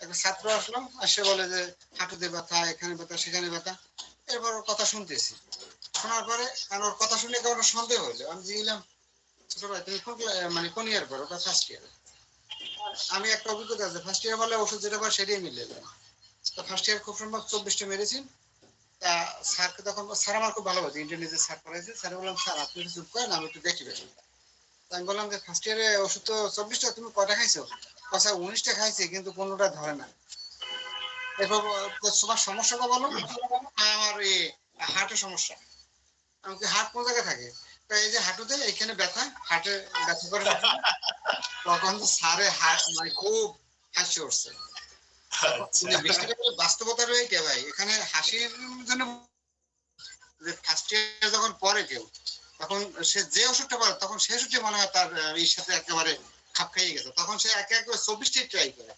একটা ছাত্র আসলো, আসে বলে যে হাঁটুতে ব্যথা, এখানে ব্যথা, সেখানে ব্যথা। এরপর ওর কথা শুনতেছি, শোনার পরে ওর কথা শুনে কেমন সন্দেহ হইলো। আমি জিজ্ঞাসলাম, ছোট ভাই তুমি মানে কোন ইয়ার পড়ো? ওটা ফার্স্ট ইয়ার। আমি একটা অভিজ্ঞতা আছে, ফার্স্ট ইয়ার বলে ওষুধ যেটা পাই সেটাই মিলে যায়। তো ফার্স্ট ইয়ার খুব সম্ভব 24টা মেডিসিন। তা স্যারকে তখন, স্যার আমার খুব ভালো হতো, ইন্টারনেটে স্যার করাইছে। স্যার বললাম, স্যার আপনি একটু চুপ করেন, আমি একটু দেখি পেশেন্টটা। আমি বললাম যে ফার্স্ট ইয়ারে ওষুধ তো 24টা, তুমি কয়টা খাইছো? স্যার 19টা খাইছি, কিন্তু কোনোটা ধরে না। এরপর তোমার সমস্যাটা বলো। আমার এই হার্টের সমস্যা। আমাকে হার্ট কোন জায়গায় থাকে? এই যে হাঁটুতে এখানে ব্যথা, হার্টে ব্যথা করে নাকি। তখন তো স্যারে হার্ট মানে খুব হাসি উঠছে। আচ্ছা, বিষয়টা বাস্তবতা রয়েছে ভাই, এখানে হাসির জন্য যে ফার্স্ট ইয়ার যখন পরে কেউ, তখন সে যে ওষুধটা পারে তখন সে ওষুধটি মনে হয় তার এর সাথে একেবারে খাপ খাইয়ে গেছে। তখন সে একে একে 24টি ট্রাই করে।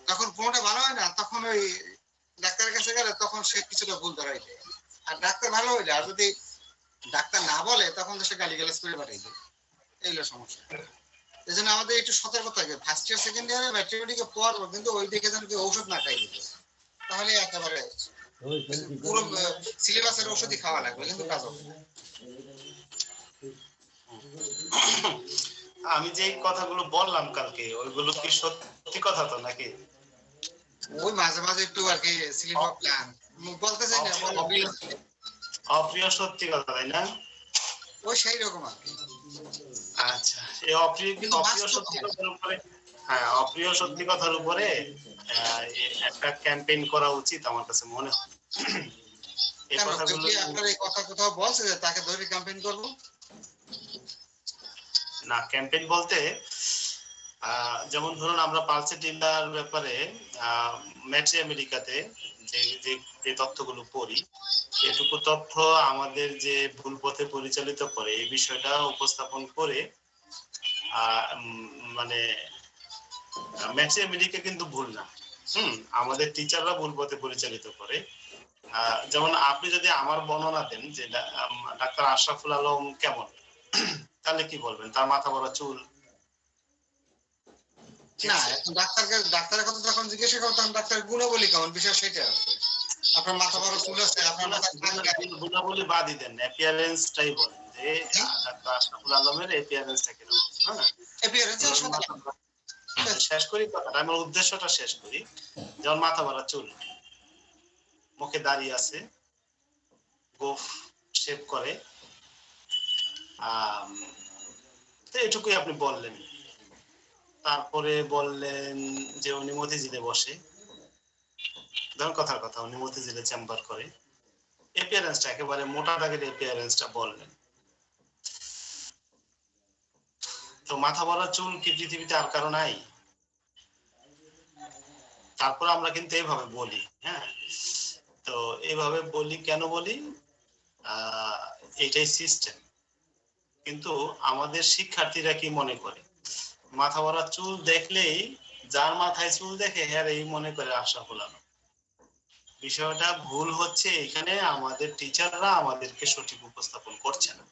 তখন কোনোটা ভালো হয় না, তখন ওই ডাক্তারের কাছে গেলে তখন সে কিছুটা ভুল ধরাই দেয়। আর ডাক্তার ভালো হইলে, আর যদি ডাক্তার না বলে তখন তো সে গালিগালাজ করে পাঠাই দেয়। এইগুলো সমস্যা। এই জন্য আমাদের একটু সতর্ক থাকে, ফার্স্ট ইয়ার সেকেন্ড ইয়ারে ম্যাট্রিকুটিকে পড়বো, কিন্তু ওই দিকে যেন কেউ ঔষধ না খাই দিতে, তাহলে একেবারে পুরো সিলেবাসের ওষুধই খাওয়া লাগবে, কিন্তু কাজ হবে না। আমি যে কথাগুলো বললাম কালকে, ওইগুলো কি সত্যি কথা তো নাকি? ওই মাঝে মাঝে একটু আর কি স্লিপ অফ প্ল্যান বলতে চাই না, অপ্রিয় সত্যি কথা, তাই না? ওই সেই রকম আর কি। আচ্ছা, এই অপ্রিয় সত্যি কথার উপরে, হ্যাঁ, অপ্রিয় সত্যি কথার উপরে একটা ক্যাম্পেইন করা উচিত আমার কাছে মনে হয়। এই কথাগুলো আপনার এই কথা কোথাও বলছে যে তাকে ধরে ক্যাম্পেইন করব? না, ক্যাম্পেইন বলতে যেমন ধরুন আমরা পালসেটিলার ব্যাপারে ম্যাট্রি আমেরিকাতে যে তথ্যগুলো পড়ি, এটুকু তথ্য আমাদের যে ভুল পথে পরিচালিত করে এই বিষয়টা উপস্থাপন করে মানে ম্যাট্রি আমেরিকা কিন্তু ভুল না। আমাদের টিচাররা ভুল পথে পরিচালিত করে। যেমন আপনি যদি আমার বর্ণনা দেন যে ডাক্তার আশরাফুল আলম কেমন, তাহলে কি বলবেন? তার মাথা বড় চুল। না, এখন ডাক্তারের কথা যখন জিজ্ঞাসা করতাম, ডাক্তার গুণাবলী কেমন, বিষয় সেটা আছে। আপনার মাথা বড় চুল আছে, আপনার মাথা গুণাবলী বাদই দেন, অ্যাপিয়ারেন্সটাই বলেন যে ডাক্তার আশরাফুল আলমের অ্যাপিয়ারেন্সটা কিরকম। হ্যাঁ, শেষ করি কথাটা, আমার উদ্দেশ্যটা শেষ করি। যেমন মাথা ভরা চুল, মুখে দাঁড়িয়ে আছে, গোফ শেভ করে, তো এটুকুই আপনি বললেন। তারপরে বললেন যে উনি মতিঝিলে বসে, ধরুন কথার কথা, উনি মতিঝিলে চেম্বার করে, অ্যাপিয়ারেন্সটা একেবারে মোটা দাগের অ্যাপিয়ারেন্সটা বললেন। তো মাথা ভরা চুল কি পৃথিবীতে আর কারো নাই? তারপর আমরা কিন্তু এইভাবে বলি, হ্যাঁ, তো এইভাবে বলি কেন বলি? এটাই সিস্টেম। কিন্তু আমাদের শিক্ষার্থীরা কি মনে করে? মাথা ভরা চুল দেখলেই, যার মাথায় চুল দেখে হ্যাঁ এই মনে করে আশরাফুল আলম। বিষয়টা ভুল হচ্ছে এখানে, আমাদের টিচাররা আমাদেরকে সঠিক উপস্থাপন করছে না।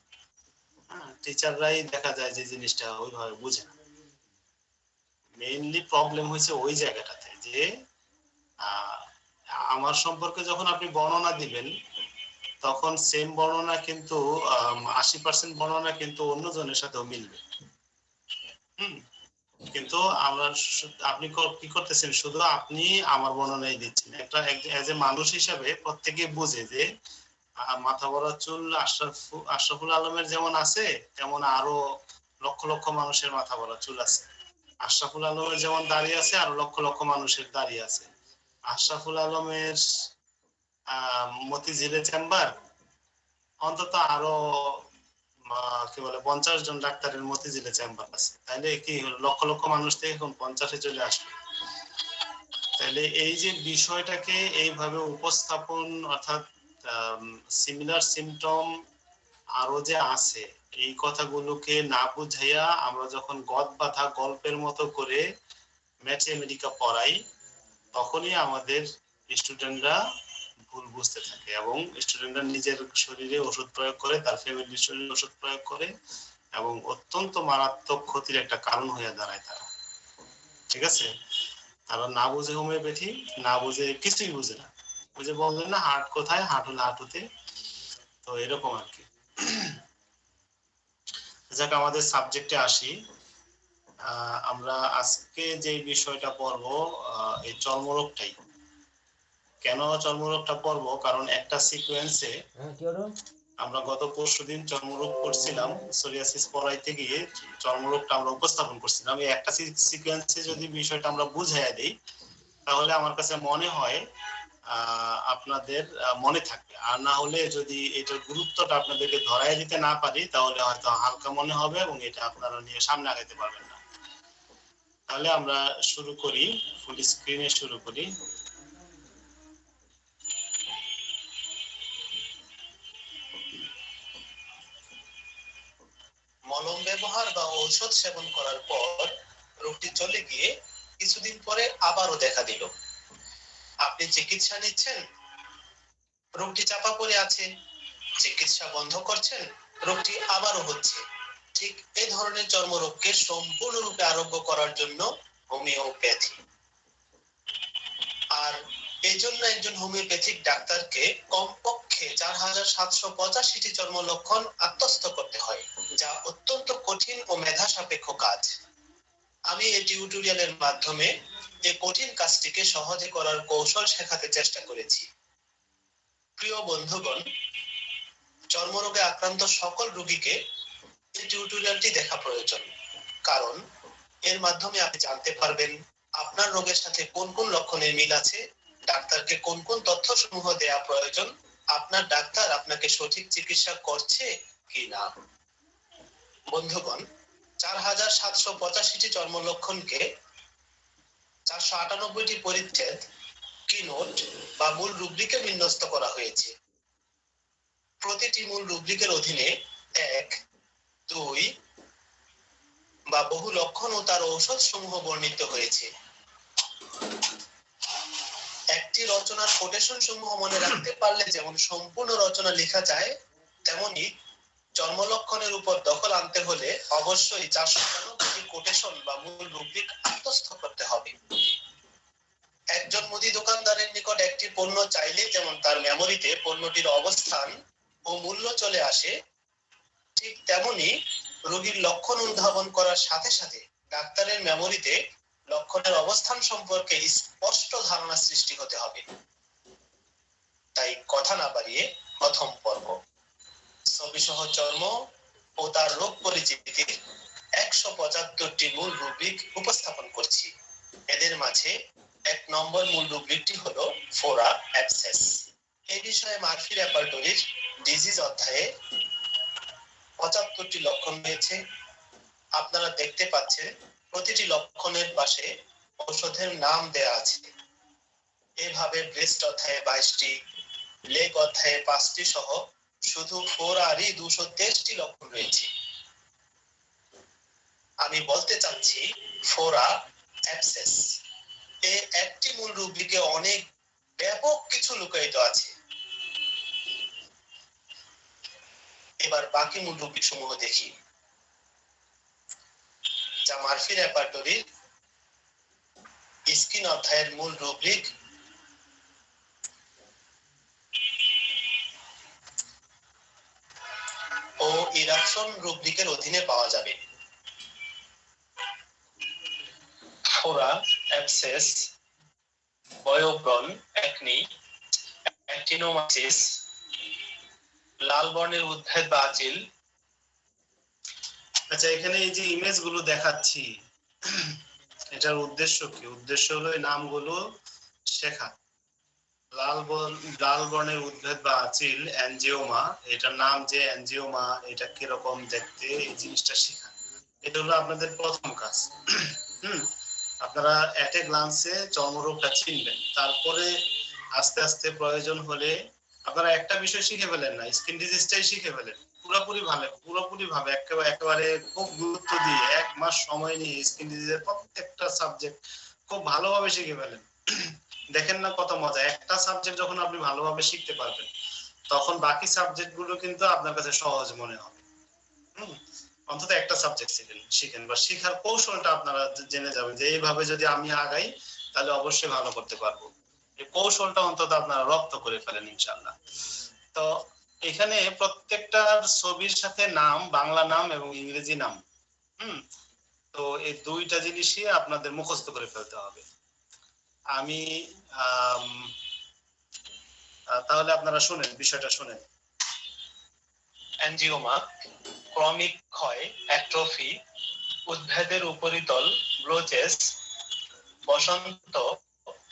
টিচাররাই দেখা যায় যে জিনিসটা ওইভাবে বুঝে না। মেইনলি প্রবলেম হয়েছে ওই জায়গাটাতে যে আমার সম্পর্কে যখন আপনি বর্ণনা দিবেন, তখন সেম বর্ণনা কিন্তু 80% বর্ণনা কিন্তু অন্যজনের সাথেও মিলবে। কিন্তু আপনি কি করতেছেন, শুধু আপনি আমার বর্ণনাই দিচ্ছেন। একটা এজ এ মানুষ হিসাবে প্রত্যেকে বুঝে যে মাথা ভরা চুল আশরাফুল আলমের যেমন আছে, তেমন আরো লক্ষ লক্ষ মানুষের মাথা ভরা চুল আছে। আশরাফুল আলমের যেমন দাঁড়িয়ে আছে, আরো লক্ষ লক্ষ মানুষের দাঁড়িয়ে আছে। আশরাফুল আলমের মতিঝিলে চেম্বার, অন্তত আরো কি বলে 50 জন ডাক্তারের মতিঝিলে চেম্বার আছে। তাইলে কি লক্ষ লক্ষ মানুষ থেকে এখন 50-এ চলে আসবে? তাহলে এই যে বিষয়টাকে এইভাবে উপস্থাপন, অর্থাৎ সিমিলার সিমটম আরো যে আছে, এই কথাগুলোকে না বুঝাইয়া আমরা যখন গদ বাঁধা গল্পের মতো করে ম্যাথমেটিকা পড়াই, তখনই আমাদের স্টুডেন্টরা ভুল বুঝতে থাকে এবং স্টুডেন্টরা নিজের শরীরে ওষুধ প্রয়োগ করে, তার ফ্যামিলির শরীরে ওষুধ প্রয়োগ করে, এবং অত্যন্ত মারাত্মক ক্ষতির একটা কারণ হয়ে দাঁড়ায় তারা। ঠিক আছে? তারা না বুঝে হোমিওপ্যাথি, না বুঝে কিছুই বুঝে না। ওই যে বললেন না হার্ট কোথায়, হার্ট হলো হাঁটুতে, তো এরকম আর কি। যাক আমাদের সাবজেক্টে আসি। আমরা আজকে যে বিষয়টা পড়বো এই চর্মরোগটাই। কেন চর্মরোগটা পড়বো, কারণ একটা সিকোয়েন্সে আমরা গত পরশুদিন চর্মরোগ করছিলাম, সোরিয়াসিস পড়াইতে গিয়ে চর্মরোগটা আমরা উপস্থাপন করছিলাম। এই একটা সিকোয়েন্সে যদি বিষয়টা আমরা বুঝাইয়া দিই, তাহলে আমার কাছে মনে হয় আপনাদের মনে থাকবে। আর না হলে যদি এটার গুরুত্বটা আপনাদেরকে ধরাই দিতে না পারি, তাহলে হয়তো হালকা মনে হবে এবং এটা আপনারা নিয়ে সামনে আগাইতে পারবেন না। তাহলে আমরা শুরু করি, ফুল স্ক্রিনে শুরু করি। মলম ব্যবহার বা ঔষধ সেবন করার পর রোগটি চলে গিয়ে কিছুদিন পরে আবারও দেখা দিল। আপনি চিকিৎসা নিচ্ছেন, রোগটি চাপা পড়ে আছে, চিকিৎসা বন্ধ করছেন, রোগটি আবারও হচ্ছে। ঠিক এই ধরনের চর্মরোগকে সম্পূর্ণরূপে আরোগ্য করার জন্য হোমিওপ্যাথি। আর এই জন্য একজন হোমিওপ্যাথিক ডাক্তারকে কমপক্ষে 4785টি চর্ম লক্ষণ আত্মস্থ করতে হয়, যা অত্যন্ত কঠিন ও মেধা সাপেক্ষ কাজ। আমি এই টিউটোরিয়ালের মাধ্যমে এই কঠিন কাজটিকে সহজে করার কৌশল শেখাতে চেষ্টা করেছি। প্রিয় বন্ধুগণ, চর্মরোগে আক্রান্ত সকল রোগীকে এই টিউটোরিয়ালটি দেখা প্রয়োজন, কারণ এর মাধ্যমে আপনি জানতে পারবেন আপনার রোগের সাথে কোন কোন লক্ষণের মিল আছে, ডাক্তারকে কোন কোন তথ্য সমূহ দেয়া প্রয়োজন, আপনার ডাক্তার আপনাকে সঠিক চিকিৎসা করছে কি না। বন্ধুগণ, 4785টি চর্ম লক্ষণকে 498টি পরিচ্ছেদ কি নোট বা মূল রুব্রিকে বিন্যস্ত করা হয়েছে। প্রতিটি মূল রুব্রিকের অধীনে 1, 2 বা বহু লক্ষণ ও তার ঔষধ সমূহ বর্ণিত হয়েছে। একটি রচনার কোটেশন সমূহ মনে রাখতে পারলে যেমন সম্পূর্ণ রচনা লেখা যায়, তেমনি চর্ম লক্ষণের উপর দখল আনতে হলে অবশ্যই 498টি কোটেশন বা মূল রুব্রিক আত্মস্থ করতে হবে। একজন মুদি দোকানদারের নিকট একটি পণ্য চাইলে যেমন তার মেমোরিতে পণ্যটির অবস্থান ও মূল্য চলে আসে, ঠিক তেমনি রোগীর লক্ষণ উদ্ভাবন করার সাথে সাথে ডাক্তারের মেমোরিতে লক্ষণের অবস্থান সম্পর্কে স্পষ্ট ধারণা সৃষ্টি হতে হবে। তাই কথা না বাড়িয়ে প্রথম পর্ব ছবিসহ চর্ম ও তার রোগ পরিচিতির 175টি মূল রুব্রিক উপস্থাপন করছি। এদের মাঝে 1 নম্বর মূল রুব্রিকটি হলো ফোরা অ্যাবসেস। এই বিষয়ে মার্ফি রেপার্টরির ডিজিজ অধ্যায়ে 75টি লক্ষণ রয়েছে। আপনারা দেখতে পাচ্ছেন প্রতিটি লক্ষণের পাশে ঔষধের নাম দেয়া আছে। এভাবে ব্রেস্ট অধ্যায়ে 22টি, লেগ অধ্যায়ে 5টি সহ শুধু ফোরারই 223টি লক্ষণ রয়েছে। আমি বলতে চাচ্ছি ফোরা অ্যাবসেস এই একটি মূল রুব্রিকে অনেক ব্যাপক কিছু লুকায়িত আছে। এবার বাকি মূল রুব্রিক সমূহ দেখি, যা মার্ফি রেপার্টরির স্কিন অধ্যায়ের মূল রুব্রিক ও ইরাকশন রুব্রিকের অধীনে পাওয়া যাবে। ফোরা অ্যাবসেস, বয়োব্রণ, একনি, অ্যাক্টিনোমাইসিস, লাল বর্ণের উদ্ভিদ বা আচিল। আচ্ছা, এখানে এই যে ইমেজ গুলো দেখাচ্ছি, এটার উদ্দেশ্য কি? উদ্দেশ্য হলো এই নামগুলো শেখা। লাল বর্ণের উদ্ভিদ বা আচিল অ্যানজিওমা, এটার নাম যে অ্যানজিওমা, এটা কিরকম দেখতে, এই জিনিসটা শেখা। এটা হলো আপনাদের প্রথম কাজ। আপনারা এট এ গ্লান্সে চর্মরোগটা চিনবেন, তারপরে আস্তে আস্তে প্রয়োজন হলে আপনারা একটা বিষয় শিখে ফেলেন না, স্কিন ডিজিজটাই শিখে ফেলেন পুরোপুরি ভাবে একেবারে খুব গুরুত্ব দিয়ে 1 মাস সময় নিয়ে স্কিন ডিজিজের প্রত্যেকটা সাবজেক্ট খুব ভালোভাবে শিখে ফেলেন। দেখেন না কত মজা, একটা সাবজেক্ট যখন আপনি ভালোভাবে শিখতে পারবেন, তখন বাকি সাবজেক্ট গুলো কিন্তু আপনার কাছে সহজ মনে হবে। অন্তত একটা সাবজেক্ট শিখেন বা শিখার কৌশলটা আপনারা জেনে যাবেন যে এইভাবে যদি আমি আগাই তাহলে অবশ্যই ভালো করতে পারবো। এই কৌশলটা অন্তত আপনারা রপ্ত করে ফেলেন ইনশাআল্লাহ। তো এখানে প্রত্যেকটার ছবির সাথে নাম, বাংলা নাম এবং ইংরেজি নাম। তো এই দুইটা জিনিসই আপনাদের মুখস্থ করে ফেলতে হবে। আমি তাহলে আপনারা শুনেন, বিষয়টা শুনেন। অ্যাঞ্জিওমা, ক্রমিক ক্ষয়, অ্যাট্রফি, উদ্ভিদের উপরিতল, ব্লোচেস, বসন্ত,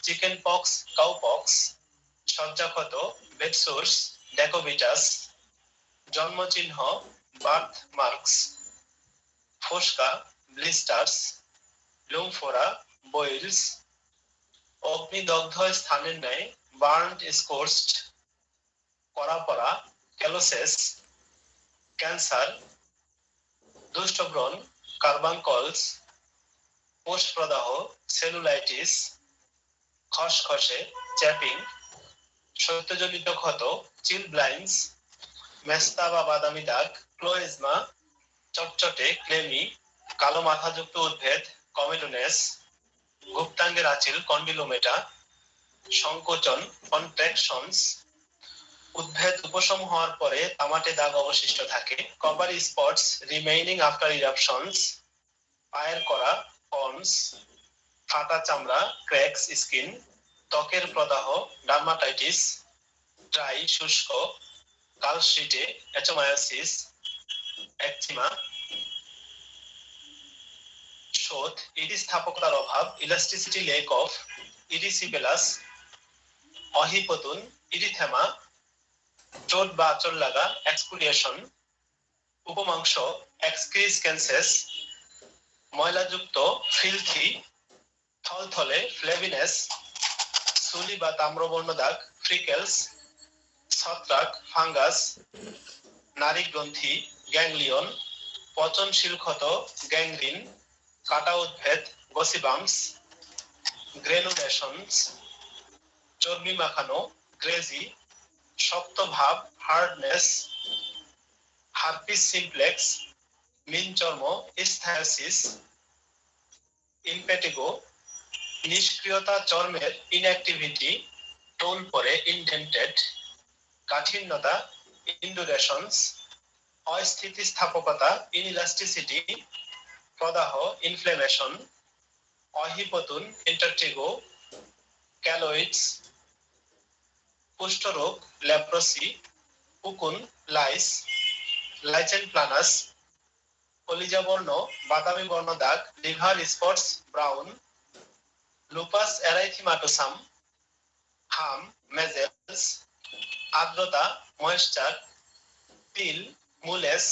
চিকেন পক্স, কাউপক্স, সজ্জাক্ষত, বেডসোর্স, ডেকোবিটাস, জন্মচিহ্ন, বার্থ মার্কস, ফোসকা, ব্লিস্টার্স, লুমফোরা, বয়েলস, অগ্নিদগ্ধ স্থানের ন্যায় বার্নড স্কোরসড, করাপরা, ক্যালোসেস, ক্যান্সার, দুষ্টব্রণ, কার্বানকলস, কোষপ্রদাহ, সেলুলাইটিস, খসখসে, চ্যাপিং, শৈত্যজনিত ক্ষত, চিলব্লাইন্স, মেস্তা বা বাদামি দাগ, ক্লোয়েজমা, চটচটে, ক্লেমি, কালো মাথাযুক্ত উদ্ভিদ, কমেডোনেস, গুপ্তাঙ্গের আঁচিল, কন্ডিলোমেটা, সংকোচন, কন্ট্রাকশনস, উদ্ভিদ উপশম হওয়ার পরে তামাটে দাগ অবশিষ্ট থাকে, কভারি স্পটস রিমেইনিং আফটার ইরাপশনস, পায়ের করা, পন্স, ফাটা চামড়া, ক্র্যাকস স্কিন, ত্বকের প্রদাহ, ডার্মাটাইটিস, ড্রাই শুষ্ক, কালশিটে, এচোমায়োসিস, একজিমা, শোথ, স্থিতিস্থাপকতার অভাব, ইলাস্টিসিটি লেক অফ, ইরিসিপেলাস, অহিপতুন, ইরিথেমা, চোট বা আঁচড় লাগা, এক্সকুলিয়েশন, উপমাংস, এক্সক্রিসকেন্সেস, ময়লাযুক্ত, ফিলথি, থলথলে, ফ্লেভিনেস, সুলি বা তাম্রবর্ণ দাগ, ফ্রিকেলস, ছত্রাক, ফাঙ্গাস, নারী গ্রন্থি, গ্যাংলিয়ন, পচনশীল ক্ষত, গ্যাংগ্রিন, কাটা উদ্ভিদ, গসিবামস, গ্রেনুলেশনস, চর্বি মাখানো, গ্রেজি, শক্ত ভাব, হার্ডনেস, হার্পিস সিমপ্লেক্স, মিন চর্ম, ইসথায়াসিস, ইমপেটিগো, নিষ্ক্রিয়তা চর্মের, ইনঅ্যাক্টিভিটি, টোল পরে, ইনডেন্টেড, কাঠিন্যতা, ইন্ডুরেশনস, অস্থিতিস্থাপকতা, ইনইলাস্টিসিটি, প্রদাহ, ইনফ্লেমেশন, অহিপতুন, ইন্টারটিগো, ক্যালোইডস, কুষ্ঠরোগ, লেপ্রসি, উকুন, লাইস, লাইচেন প্লানাস, কলিজাবর্ণ, বাদামি বর্ণ দাগ, লিভার স্পটস, ব্রাউন, লুপাস এরাইথিমাটোসাম, হাম, মেজেলস, আর্দ্রতা, ময়েশ্চার, পিল, মুলেস,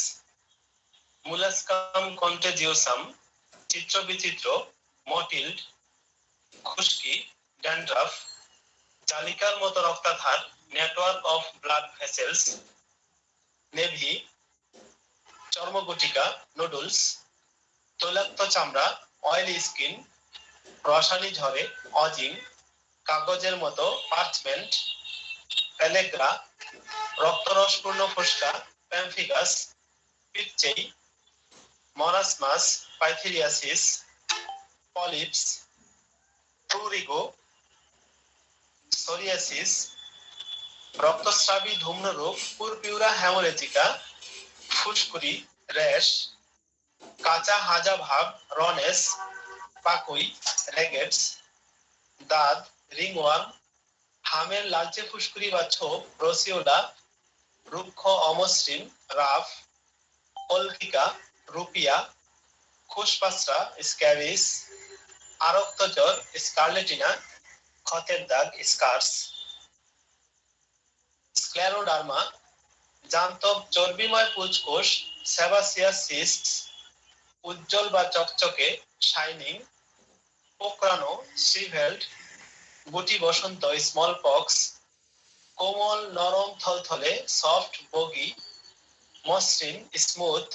মুলাস্কাম কন্টেজিওসাম, চিত্রবিচিত্র, মটিল্ড, খুশকি, ড্যান্ড্রাফ, জালিকার মতো রক্তাধার, network of blood vessels, naevi, চর্মগুটিকা, নুডলস, তৈলাক্ত চামড়া, অয়েলি স্কিন, রসানি ঝরে, অজিং, কাগজের মতো, পার্চমেন্ট, প্যালেগ্রা, রক্তরসপূর্ণ ফোসকা, pemphigus, petechiae, marasmus, pityriasis, polyps, prurigo, psoriasis, রক্তস্রাবী ধূম্র রোগ, পুরপিউরা হেমোরেজিকা, ফুসকুড়ি, র্যাশ, কাঁচা হাজা ভাব, রনেস, পাকুই, রেগেটস, দাঁত, রিংওয়ার্ম, হামের লালচে ফুসকুড়ি বা ছোপ, রসিওলা, রুক্ষ অমসৃণ, রাফ, কলকিকা, রুপিয়া, খুশপাসরা, স্ক্যাবিস, আরক্ত জ্বর, স্কারলেটিনা, ক্ষতের দাগ, স্কার্স, স্ক্লেরোডার্মা, জান্তব চর্বিময় পুঁজকোষ, সেবাসিয়াস সিস্টস, উজ্জ্বল বা চকচকে, শাইনিং, পোকরানো, শ্রিভেল্ড, গুটি বসন্ত, স্মল পক্স, কোমল নরম থলথলে, সফট বগি, মসৃণ, স্মুথ,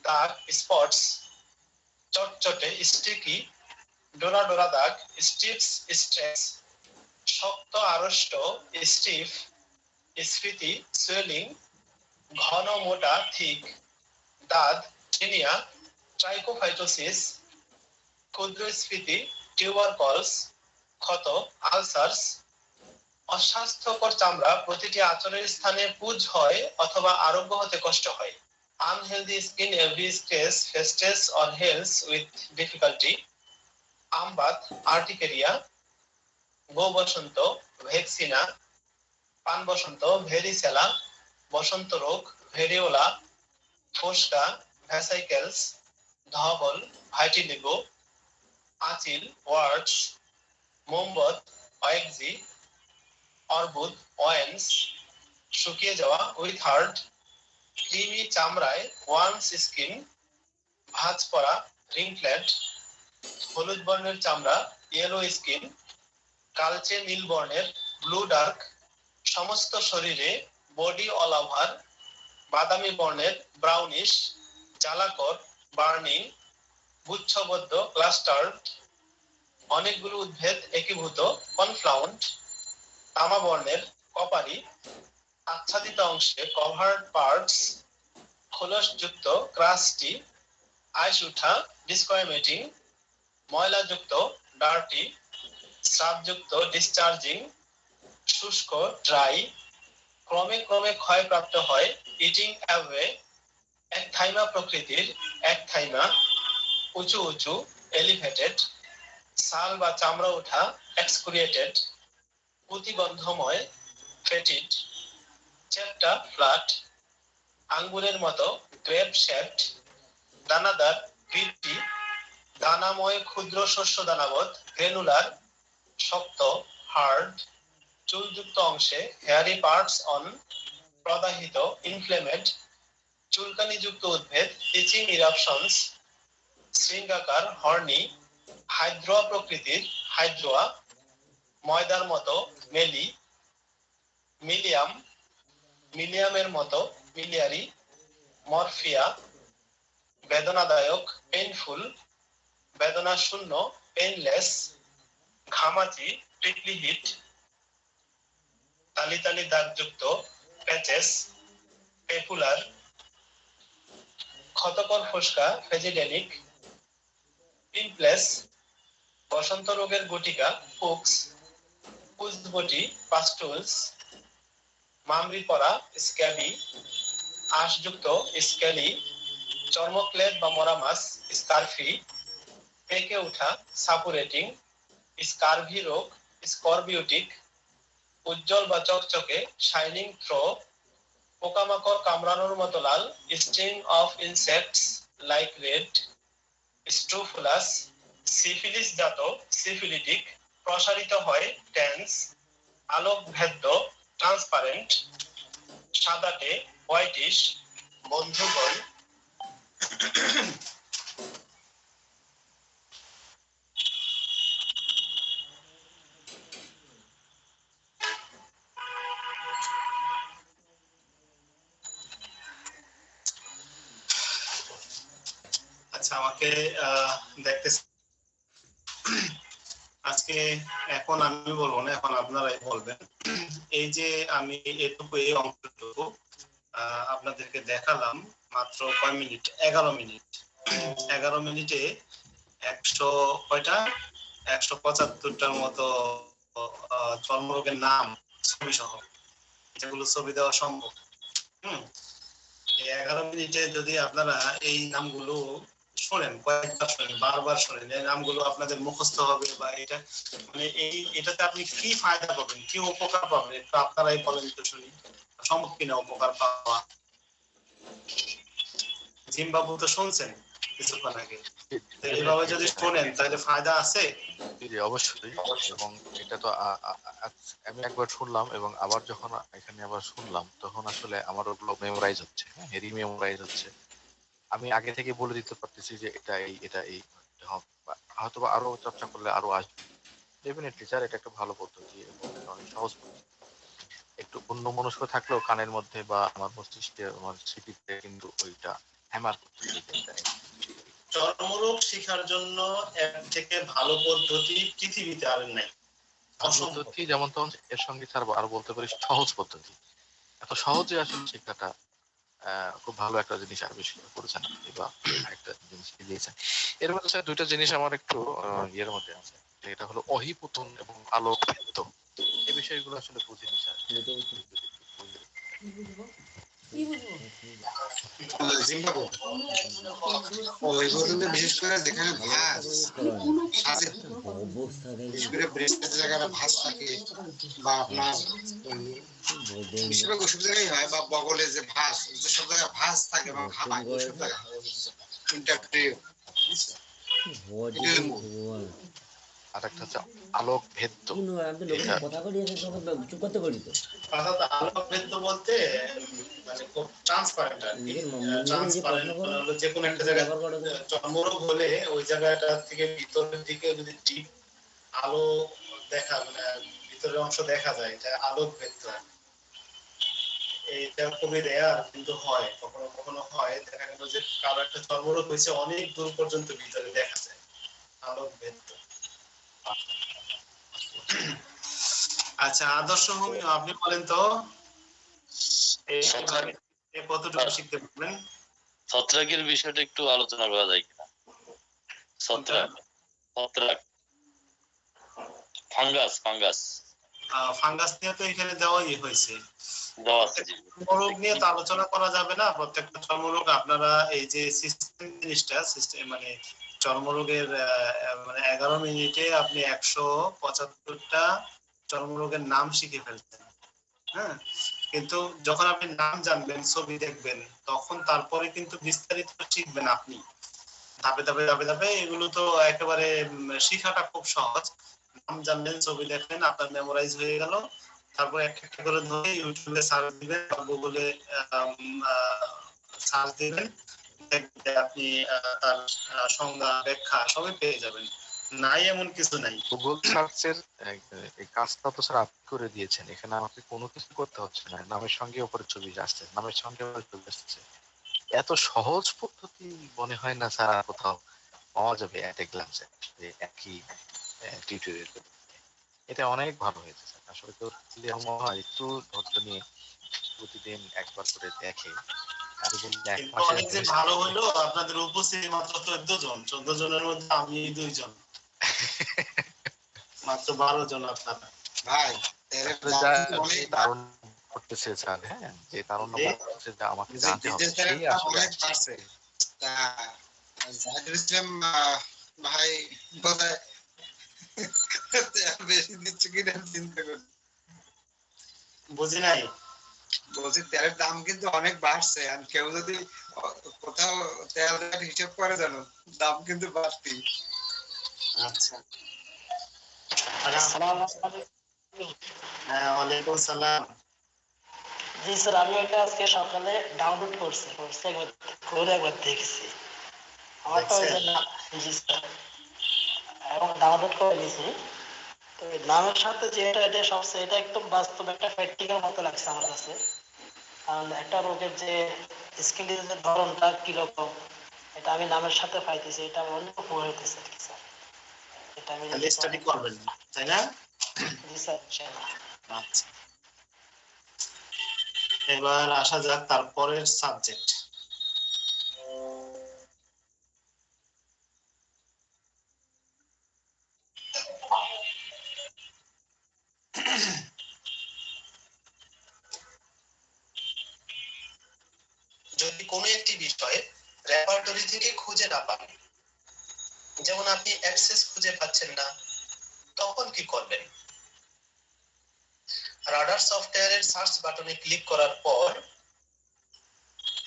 দাগ, স্পটস, চটচটে, স্টিকি, ডোরা ডোরা দাগ, স্টিপস, স্ট্রেস, শক্ত আড়ষ্ট, স্টিফ, স্ফীতি, সুয়েলিং, ঘন মোটা, থিক, দাঁত, টিনিয়া, ট্রাইকোফাইটোসিস, ক্ষুদ্র স্ফীতি, টিউবারকলস, ক্ষত, আলসার্স, অস্বাস্থ্যকর চামড়া, প্রতিটি আঁচড়ের স্থানে পুঁজ হয় অথবা আরোগ্য হতে কষ্ট হয়। Unhealthy skin, every stress, festers or heals with difficulty. আমবাত, আর্টিকেরিয়া। গো বসন্ত, ভেক্সিনা। পান বসন্ত, ভেরিসেলা। বসন্ত রোগ, ভেরিওলা। ফোস্কা, ভ্যাসাইকেলস। ধবল, ভাইটিলিগো। আচিল, ওয়ার্ডস। মোমবত, ওয়েক্সি। অর্বুদ, ওয়েন্স। শুকিয়ে যাওয়া, উইথার্ড। ক্রিমি চামড়ায়, ওয়ার্মস স্কিন। ভাঁজ পড়া, রিংক্লেট। হলুদ বর্ণের চামড়া, ইয়েলো স্কিন। কালচে নীল বর্ণের, ব্লু ডার্ক। সমস্ত শরীরে, বডি অল ওভার। বাদামি বর্ণের, ব্রাউনিশ। জ্বালাকর, বার্নিং। গুচ্ছবদ্ধ, ক্লাস্টার্ড। অনেকগুলো উদ্ভিদ একীভূত, কনফ্লাউন্ড। তামা বর্ণের, কপারি। আচ্ছাদিত অংশে, কভার্ড পার্টস। খোলসযুক্ত, ক্রাস্টি। আইস উঠা, ডিসকয়েমেটিং। ময়লাযুক্ত, ডার্টি। স্রাবযুক্ত, ডিসচার্জিং। শুষ্ক, ড্রাই। ক্রমে ক্রমে ক্ষয়প্রাপ্ত হয়, ইটিং অ্যাওয়ে। একথাইমা প্রকৃতির, একথাইমা। উঁচু উঁচু, এলিভেটেড। ছাল বা চামড়া ওঠা, এক্সকুরিয়েটেড। প্রতিগন্ধময়, ফেটিড। চ্যাপ্টা, ফ্ল্যাট। আঙ্গুরের মতো, গ্রেপ শেপড। দানাদার, গ্রিটি। দানাময় ক্ষুদ্র শস্য দানাবৎ, গ্রেনুলার। শক্ত, হার্ড। চুলযুক্ত অংশে, হেয়ারি পার্টস অন। প্রদাহিত, ইনফ্লেমেড। চুলকানিযুক্ত উদ্ভিদ, ইচিং ইরাপশনস। শৃঙ্গাকার, হর্নি। হাইড্রোয়া প্রকৃতির, হাইড্রোয়া। ময়দার মতো, মেলি। মিলিয়াম, মিলিয়ামের মতো, মিলিয়ারি। মরফিয়া, বেদনাদায়ক, পেইনফুল। বেদনা শূন্য, পেইনলেস। ঘামাচি, prickly hit. তালি তালি দাগযুক্ত, প্যাচেস। পেপুলার। ক্ষতকর ফোস্কা, ফেজিডেনিক। পিম্পলেস। বসন্ত রোগের গুটিকা, পুক্স। পুজবটি, পাস্টুলস। মামরি পড়া, স্ক্যাবি। আঁশযুক্ত, স্কেলি। চর্মক্লেদ বা মরামাস, স্কারফি। পেকে ওঠা, সাপুরেটিং। স্কারভি রোগ, স্করবিউটিক। উজ্জ্বল বা চকচকে, শাইনিং থ্রো। পোকামাকড় কামড়ানোর মতো লাল, sting of insects like red. Strophulus. সিফিলিস জাত, সিফিলিটিক। প্রসারিত হয়, টেন্স। আলোক ভেদ্য, ট্রান্সপারেন্ট। সাদাটে, হোয়াইটিশ। বন্ধুগণ, আচ্ছা আমাকে দেখতেছি আজকে। এখন আমি বলবো না, এখন আপনারাই বলবেন। এই যে আমি এটুকু, এই অংশটুকু আপনাদেরকে দেখালাম মাত্র কয় মিনিট, 11 মিনিট। 11 মিনিটে 100 কয়টা, 175টার মতো চর্মরোগের নাম ছবি সহ, যেগুলো ছবি দেওয়া সম্ভব। এই 11 মিনিটে যদি আপনারা এই নামগুলো শোনেন, কয়েকবার শোনেন, বারবার শোনেন, এই নামগুলো আপনাদের মুখস্থ হবে, বা এটা মানে এটাতে আপনি কি ফায়দা পাবেন, কি উপকার পাবেন, একটু আপনারাই বলেন তো শুনি। সম্ভব কিনা উপকার পাওয়া? জিম্বাবু তো শুনছেন কিছুক্ষণ আগে, এইভাবে যদি শোনেন তাহলে ফায়দা আছে। জি অবশ্যই। এবং এটা তো আমি একবার শুনলাম এবং আবার যখন এখানে আবার শুনলাম তখন আসলে আমার ওগুলো মেমোরাইজ হচ্ছে, হ্যাঁ, রিমেমোরাইজ হচ্ছে। আমি আগে থেকে বলে দিতে পারতেছি যে এটা এই হয়তো বা আরো চর্চা করলে আরো আসবে। ডেফিনেটলি স্যার, এটা একটা ভালো পদ্ধতি এবং এটা অনেক সহজ পদ্ধতি। একটু অন্যমনস্ক থাকলেও কানের মধ্যে বা আমার মস্তিষ্কে, আমার স্মৃতিতে কিন্তু ওইটা হ্যামার করতে চর্মরোগ শিখার জন্য এর থেকে ভালো পদ্ধতি পৃথিবীতে আর নাই। পদ্ধতি যেমন তখন এর সঙ্গে স্যার আরো বলতে পারি সহজ পদ্ধতি। এত সহজে আসলে শিক্ষাটা খুব ভালো একটা জিনিস আবিষ্কার করেছেন আপনি, বা একটা জিনিস দিয়েছেন। এর মধ্যে স্যার দুইটা জিনিস আমার একটু ইয়ের মধ্যে আছে, এটা হলো অহিপতন এবং আলোক ভেদ্য, এই বিষয়গুলো আসলে বুঝিনি স্যার। জিম্বাবুয়ে ওই পর্যন্ত বিশেষ করে যেখানে ভাঁজ সাজে বিশেষ করে ব্রেস্টের জায়গাটা ভাঁজ থাকে বা আপনার বেশিরভাগ ওষুধ জায়গায় হয় বা বগলে যে ভাঁজ যেসব জায়গায় ভাঁজ থাকে এবং ঘামায় ওইসব জায়গায় ইন্টারক্রিও আর একটা হচ্ছে আলোক ভেদ্য, এটা আলোক ভেদ্য বলতে মানে খুব ট্রান্সপারেন্ট আর কি। ট্রান্সপারেন্ট হলো যে কোনো একটা জায়গায় চর্মরোগ হলে ওই জায়গাটা থেকে ভিতরের দিকে যদি ডিপ আলো দেখা মানে ভিতরের অংশ দেখা যায়, এটা আলোক ভেদ্য। এটা খুবই রেয়ার, কিন্তু হয় কখনো কখনো হয়। দেখা গেল যে কারো একটা চর্মরোগ হয়েছে, অনেক দূর পর্যন্ত ভিতরে দেখা যায়, আলোক ভেদ্য। আচ্ছা, আদর্শ হোমিও আপনি বলেন তো কতটুকু শিখতে পারবেন? ছত্রাকের বিষয়টা একটু আলোচনা করা যায় কিনা? ছত্রাক ফাঙ্গাস ফাঙ্গাস নিয়ে তো এখানে দেওয়াই হয়েছে। চর্মরোগ নিয়ে তো আলোচনা করা যাবে না। প্রত্যেকটা চর্মরোগ আপনারা এই যে সিস্টেম জিনিসটা সিস্টেম মানে চর্মরোগের মানে 11 মিনিটে আপনি 175টা চর্মরোগের নাম শিখে ফেলছেন। হ্যাঁ, কিন্তু যখন আপনি নাম জানবেন, ছবি দেখবেন, তখন তারপরে কিন্তু বিস্তারিত শিখবেন আপনি ধাপে ধাপে ধাপে ধাপে। এগুলো তো একেবারে শিখাটা খুব সহজ। নাম জানলেন, ছবি দেখলেন, আপনার মেমোরাইজ হয়ে গেল। তারপর একটা একটা করে ধরে ইউটিউবে সার্চ দিবেন বা গুগলে সার্চ দিবেন, দেখবেন আপনি তার সংজ্ঞা ব্যাখ্যা সবই পেয়ে যাবেন। নাই এমন কিছু নাই। গুগল সার্চের এই কাজটা তো স্যার আপনি করে দিয়েছেন, এখানে আমাকে কোনো কিছু করতে হচ্ছে না, নামের সঙ্গে উপরে ছবি আসছে, নামের সঙ্গে উপরে ছবি আসছে। এত সহজ পদ্ধতি মনে হয় না স্যার আর কোথাও পাওয়া যাবে এট এ গ্লান্সে একই টিউটোরিয়াল। এটা অনেক ভালো হয়েছে স্যার। আসলে তো মনে হয় একটু ধৈর্য নিয়ে প্রতিদিন একবার করে দেখে আর বললে এক কিন্তু মাসে অনেক যে ভালো হইলো, আপনাদের উপস্থিতি মাত্র 14 জন। 14 জনের মধ্যে আমি 2 জন, মাত্র 12 জন আপনারা। ভাই দারুণ করতেছে স্যার। হ্যাঁ, যে তারুণ্য করতেছে যে আমাকে জানতে হবে সেই আসলে অনেক পারছে। তা জাহিদুল ইসলাম ভাই বোধহয় বেশি দিচ্ছে কিনা চিন্তা করি। বুঝি নাই। বলছি তেলের দাম কিন্তু অনেক বাড়ছে, আর কেউ যদি কোথাও তেল হিসাব করে জানো দাম কিন্তু বাড়তি। আচ্ছা, হ্যাঁ, ওয়ালাইকুম সালাম। জি স্যার, আমি এটা আজকে সকালে ডাউনলোড করছি, করে একবার দেখছি। আমার তো জি স্যার, এবং ডাউনলোড করে নিয়েছি। তো নামের সাথে যে এটা সবচেয়ে এটা একদম বাস্তব একটা প্র্যাকটিক্যাল মতো লাগছে আমার কাছে। কারণ একটা রোগের যে স্কিন ডিজিজের ধরনটা কিরকম, এটা আমি নামের সাথে পাইতেছি, এটা আমি অনেক উপকার হইতেছে আর কি স্যার। এটা আমি স্টাডি করবেন, তাই না? জি স্যার, ইনশাআল্লাহ। আচ্ছা, এবার আসা যাক তারপরের সাবজেক্ট। যদি কোনো একটি বিষয়ে রেপার্টরি থেকে খুঁজে না পান, যেমন আপনি অ্যাক্সেস খুঁজে পাচ্ছেন না, তখন কি করবেন? রাডার সফটওয়্যারের সার্চ বাটনে ক্লিক করার পর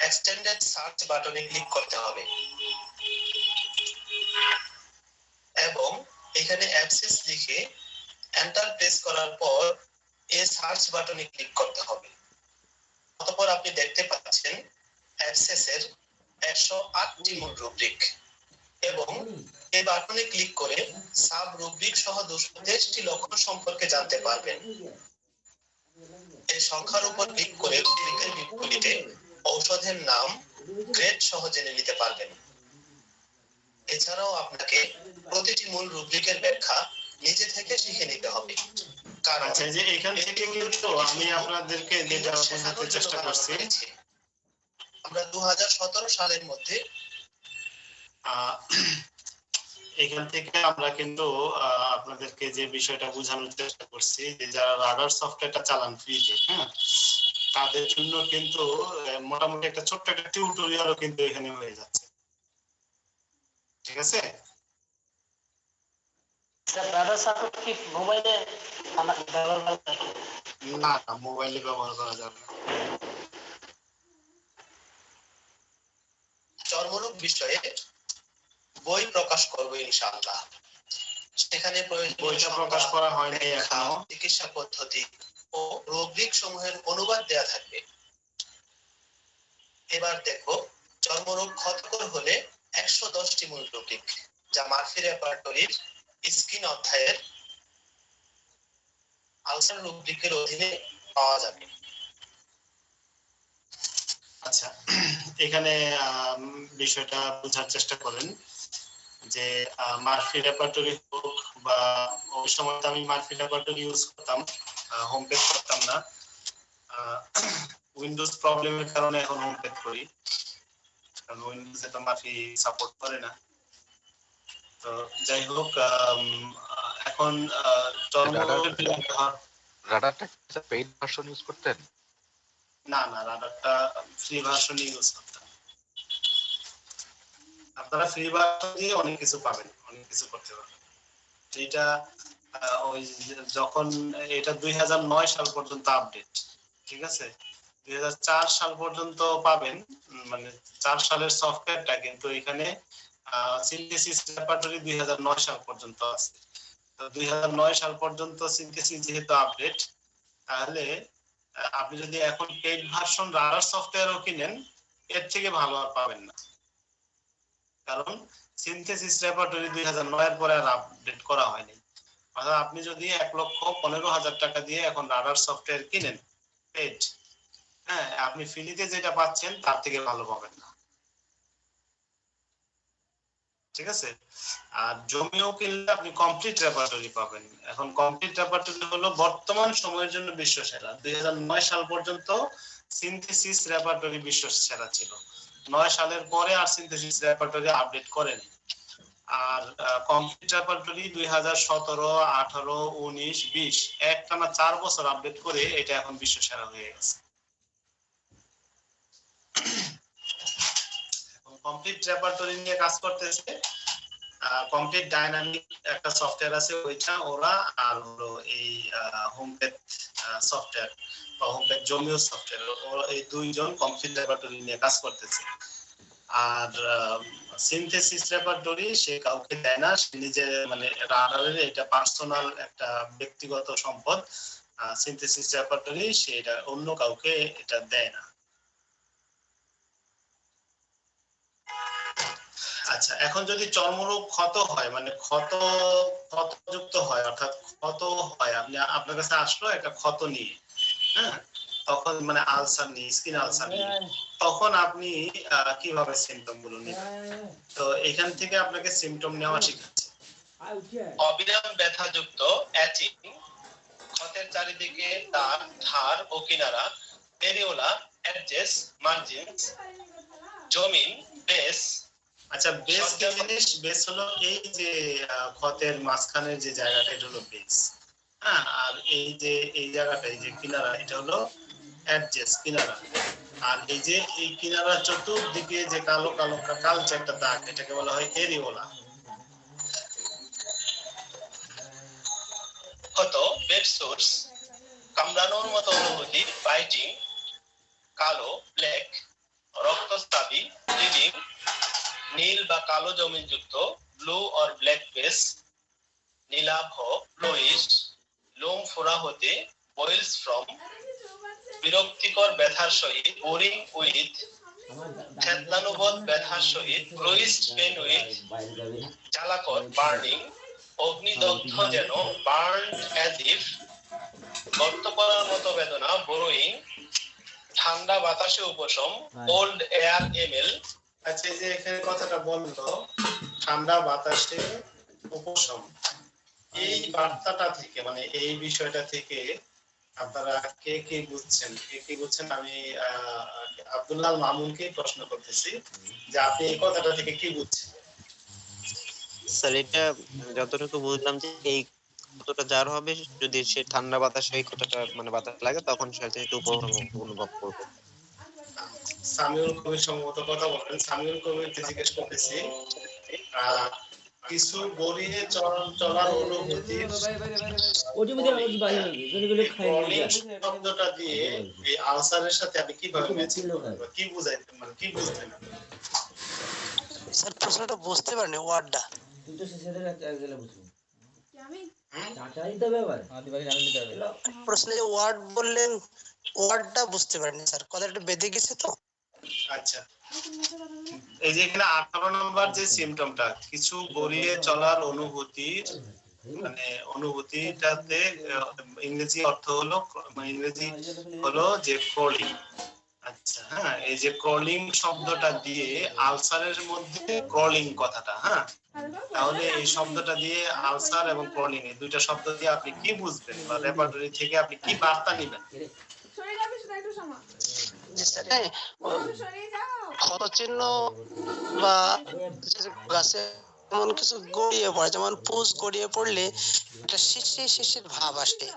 এক্সটেন্ডেড সার্চ বাটনে ক্লিক করতে হবে এবং এখানে অ্যাক্সেস লিখে এন্টার প্রেস করার পর এই সার্চ বাটনে ক্লিক করতে হবে। অতঃপর আপনি দেখতে পাচ্ছেন অ্যাক্সেসের 108টি মূল রুব্রিক এবং এই বাটনে ক্লিক করে সাব রুব্রিক সহ 223টি লক্ষণ সম্পর্কে জানতে পারবেন। এই সংখ্যার উপর ক্লিক করে রুব্রিকের বিপরীতে ঔষধের নাম, গ্রেড সহ জেনে নিতে পারবেন। এছাড়াও আপনাকে প্রতিটি মূল রুব্রিকের ব্যাখ্যা নিজে থেকে শিখে নিতে হবে। কারণ যে এখান থেকে কিন্তু আমি আপনাদেরকে যেটা বোঝাতে চেষ্টা করছি, আমরা 2017 সালের মধ্যে এখান থেকে আমরা কিন্তু আপনাদেরকে যে বিষয়টা বোঝানোর চেষ্টা করছি যে যারা রাডার সফটওয়্যারটা চালান ফ্রিতে, হ্যাঁ, তাদের জন্য কিন্তু মোটামুটি একটা ছোট্ট একটা টিউটোরিয়ালও কিন্তু এখানে হয়ে যাচ্ছে। ঠিক আছে? রাডার সাপোর্ট কি মোবাইলে ব্যবহার করা যায়? না, মোবাইলে ব্যবহার করা যাবে না। চর্মরোগ বিষয়ে বই প্রকাশ করবো ইনশাআল্লাহ। সেখানে বইটা প্রকাশ করা হয়নি এখনো। চিকিৎসা পদ্ধতি ও রোগ দিক সমূহের অনুবাদ দেয়া থাকবে। এবার দেখো চর্মরোগ ক্ষতকর হলে 110টি মূল রুব্রিক, যা মার্ফি রেপার্টরির স্কিন অধ্যায়ের আলসার রুব্রিকের অধীনে পাওয়া যাবে। আচ্ছা, এখানে বিষয়টা বোঝার চেষ্টা করেন যে মার্ফি রেপার্টরি হোক বা ওই সময় আমি মার্ফি রেপার্টরি ইউজ করতাম, হোম পেজ করতাম না। উইন্ডোজ প্রবলেমের কারণে এখন হোম পেজ করি, কারণ উইন্ডোজে তো মার্ফি সাপোর্ট করে না। তো যাই হোক, এখন রাডারটা পেইড ভার্সন ইউজ করতেন? না, রাডারটা ফ্রি ভার্সন ইউজ করতাম। আপনারা ফ্রি ভার্সন দিয়ে অনেক কিছু পাবেন, অনেক কিছু করতে পারবেন। এটা ওই যখন এটা 2009 সাল পর্যন্ত আপডেট, ঠিক আছে? 2004 সাল পর্যন্ত পাবেন, মানে 4 সালের সফটওয়্যারটা, কিন্তু এখানে সিনথেসিস রেপার্টরি 2009 সাল পর্যন্ত আছে। তো 2009 সাল পর্যন্ত সিনথেসিস যেহেতু আপডেট, তাহলে আপনি যদি এখন পেইড ভার্সন রাডার সফটওয়্যারও কিনেন, এর থেকে ভালো আর পাবেন না, কারণ সিনথেসিস রেপার্টরি 2009 এর পরে আর আপডেট করা হয়নি। অর্থাৎ আপনি যদি 1,15,000 টাকা দিয়ে এখন রাডার সফটওয়্যার কিনেন পেইড, হ্যাঁ, আপনি ফ্রিতে যেটা পাচ্ছেন তার থেকে ভালো পাবেন না। ঠিক আছে? আর জমিও কিনলে আপনি কমপ্লিট রেপার্টরি পাবেন। এখন কমপ্লিট রেপার্টরি হলো বর্তমান সময়ের জন্য বিশ্ব সেরা। 2009 সাল পর্যন্ত সিনথেসিস রেপার্টরি বিশ্ব সেরা ছিল। 9 সালের পরে আর সিনথেসিস রেপার্টরি আপডেট করেনি। আর কমপ্লিট রেপার্টরি 2017, 18, 19, 20 একটানা 4 বছর আপডেট করে এটা এখন বিশ্ব সেরা হয়ে গেছে। কমপ্লিট রেপার্টরি নিয়ে কাজ করতেছে কমপ্লিট ডাইনামিক একটা সফটওয়্যার আছে, ওইটা ওরা, আর হলো এই হোম পেজ সফটওয়্যার বা হোম পেজ জমিও সফটওয়্যার, ওরা এই দুইজন কমপ্লিট রেপার্টরি নিয়ে কাজ করতেছে। আর সিনথেসিস রেপার্টরি সে কাউকে দেয় না, সে নিজে, মানে রাডারের এটা পার্সোনাল একটা ব্যক্তিগত সম্পদ। সিনথেসিস রেপার্টরি সে এটা অন্য কাউকে এটা দেয় না। আচ্ছা, এখন যদি চর্মরোগ ক্ষত হয়, মানে ক্ষতযুক্ত হয়, অর্থাৎ ক্ষত হয়, আপনি আপনার কাছে আসলো একটা ক্ষত নিয়ে, হ্যাঁ, তখন মানে আলসার নিয়ে, স্কিন আলসার নিয়ে, তখন আপনি কিভাবে সিমটম গুলো নেবেন? তো এখান থেকে আপনাকে সিমটম নেওয়া শিখাচ্ছে। অবিরাম ব্যথাযুক্ত অ্যাচিং, ক্ষতের চারিদিকে তার ধার ও কিনারা, পেরিওলা, এডজেস, মার্জিনস, জমিন, বেস। আচ্ছা, বেস কি জিনিস? বেস হলো এই যে ক্ষতের মাঝখানের যে জায়গাটা, এটা হলো বেস, হ্যাঁ। আর এই যে এই জায়গাটা, এই যে কিনারা, এটা হলো এডজেস, কিনারা। আর এই যে এই কিনারা চতুর্দিকে যে কালো কালো কালচে একটা দাগ, এটাকে বলা হয় এরিওলা। ক্ষত, বেড সোর্স, কামড়ানোর মতো অনুভূতি, বাইটিং, কালো, ব্ল্যাক, রক্তস্রাবী, ব্লিডিং, নীল বা কালো জমিযুক্ত, ব্লু অর ব্ল্যাক বেস, নীলাভ, ব্লুইশ, লোম ফোড়া হতে, বয়েলস ফ্রম, বিরক্তিকর ব্যথার সহিত, বোরিং উইথ, থেতলানুবোধ ব্যথার সহিত, ক্রুইস্ট পেন উইথ, জ্বালাকর, বার্নিং, অগ্নিদগ্ধ যেন, বার্নড অ্যাজ ইফ, গর্ত করার মতো বেদনা, বোরোইং, ঠান্ডা বাতাসে উপশম, কোল্ড এয়ার এমএল। আচ্ছা, এই যে এখানে কথাটা বললো ঠান্ডা বাতাসে উপশম, এই বার্তাটা থেকে, মানে এই বিষয়টা থেকে আপনারা কে কে বুঝছেন? আমি আব্দুল্লাহ মামুনকে প্রশ্ন করতেছি যে আপনি এই কথাটা থেকে কি বুঝছেন? স্যার এটা যতটুকু বুঝলাম যে এই কতটা জ্বর হবে যদি সে ঠান্ডা বাতাস এই কতটা মানে বাতাস লাগে তখন সে হয়তো একটু উপভোগ অনুভব করবে। সামিউল কবির সম্ভবত কথা বলেন, সামিউল কবিরকে জিজ্ঞেস করতেছি আহ, কিছু গড়িয়ে চলার অনুভূতির এই ক্রলিং শব্দটা দিয়ে এই আলসারের সাথে আপনি কিভাবে ম্যাচিং করবেন বা কি বুঝাইতেন, মানে কি বুঝবেন আপনি? স্যার প্রশ্নটা বুঝতে পারিনি ওয়ার্ডটা। প্রশ্নে যে ওয়ার্ড বললেন ওয়ার্ডটা বুঝতে পারিনি স্যার, কথাটা একটু বেঁধে গেছে তো। আচ্ছা, এই যে এখানে 18 নম্বর যে সিম্পটমটা, কিছু গড়িয়ে চলার অনুভূতির মানে অনুভূতিটাতে ইংরেজি অর্থ হলো মানে ইংরেজি হলো যে ক্রলিং। আচ্ছা হ্যাঁ, এই যে ক্রলিং শব্দটা দিয়ে আলসারের মধ্যে ক্রলিং কথাটা, হ্যাঁ, তাহলে এই শব্দটা দিয়ে আলসার এবং ক্রলিং এই দুইটা শব্দ দিয়ে আপনি কি বুঝবেন বা রেপার্টরি থেকে আপনি কি বার্তা নেবেন? জি স্যার, ক্ষত চিহ্ন বা গাছে এমন কিছু গড়িয়ে পড়ে, যেমন পুষ গড়িয়ে পড়লে একটা শিশির শিশির ভাব আসে,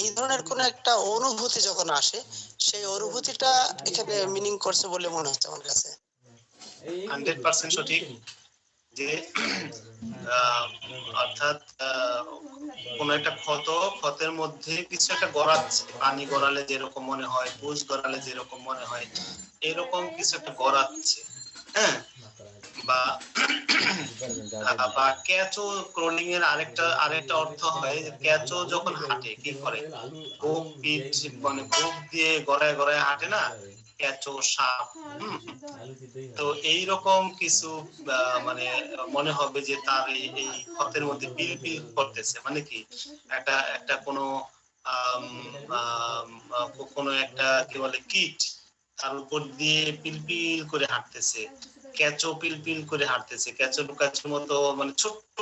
এই ধরনের কোন একটা অনুভূতি যখন আসে সেই অনুভূতিটা এখানে মিনিং করছে বলে মনে হচ্ছে আমার কাছে। 100% সঠিক। যে অর্থাৎ কোন একটা ক্ষতের মধ্যে কিছু একটা গড়াচ্ছে, পানি গড়ালে যেরকম মনে হয়, পুষ গড়ালে যেরকম মনে হয়, এরকম কিছু একটা গড়াচ্ছে, হ্যাঁ। বা বা ক্যাচো, ক্রলিং এর আরেকটা অর্থ হয় যে ক্যাচো যখন হাঁটে কি করে, বুক পিঠ মানে বুক দিয়ে গড়ায় গড়ায় হাঁটে না, ক্যাচো সাপ। তো এইরকম কিছু মানে মনে হবে যে তার এই ক্ষতের মধ্যে পিল পিল করতেছে, মানে কি একটা একটা কোনো কোনো একটা কি বলে কীট তার উপর দিয়ে পিলপিল করে হাঁটতেছে, ক্যাচো পিলপিল করে হাঁটতেছে, ক্যাচো লুকাচোর মতো মানে ছোট্ট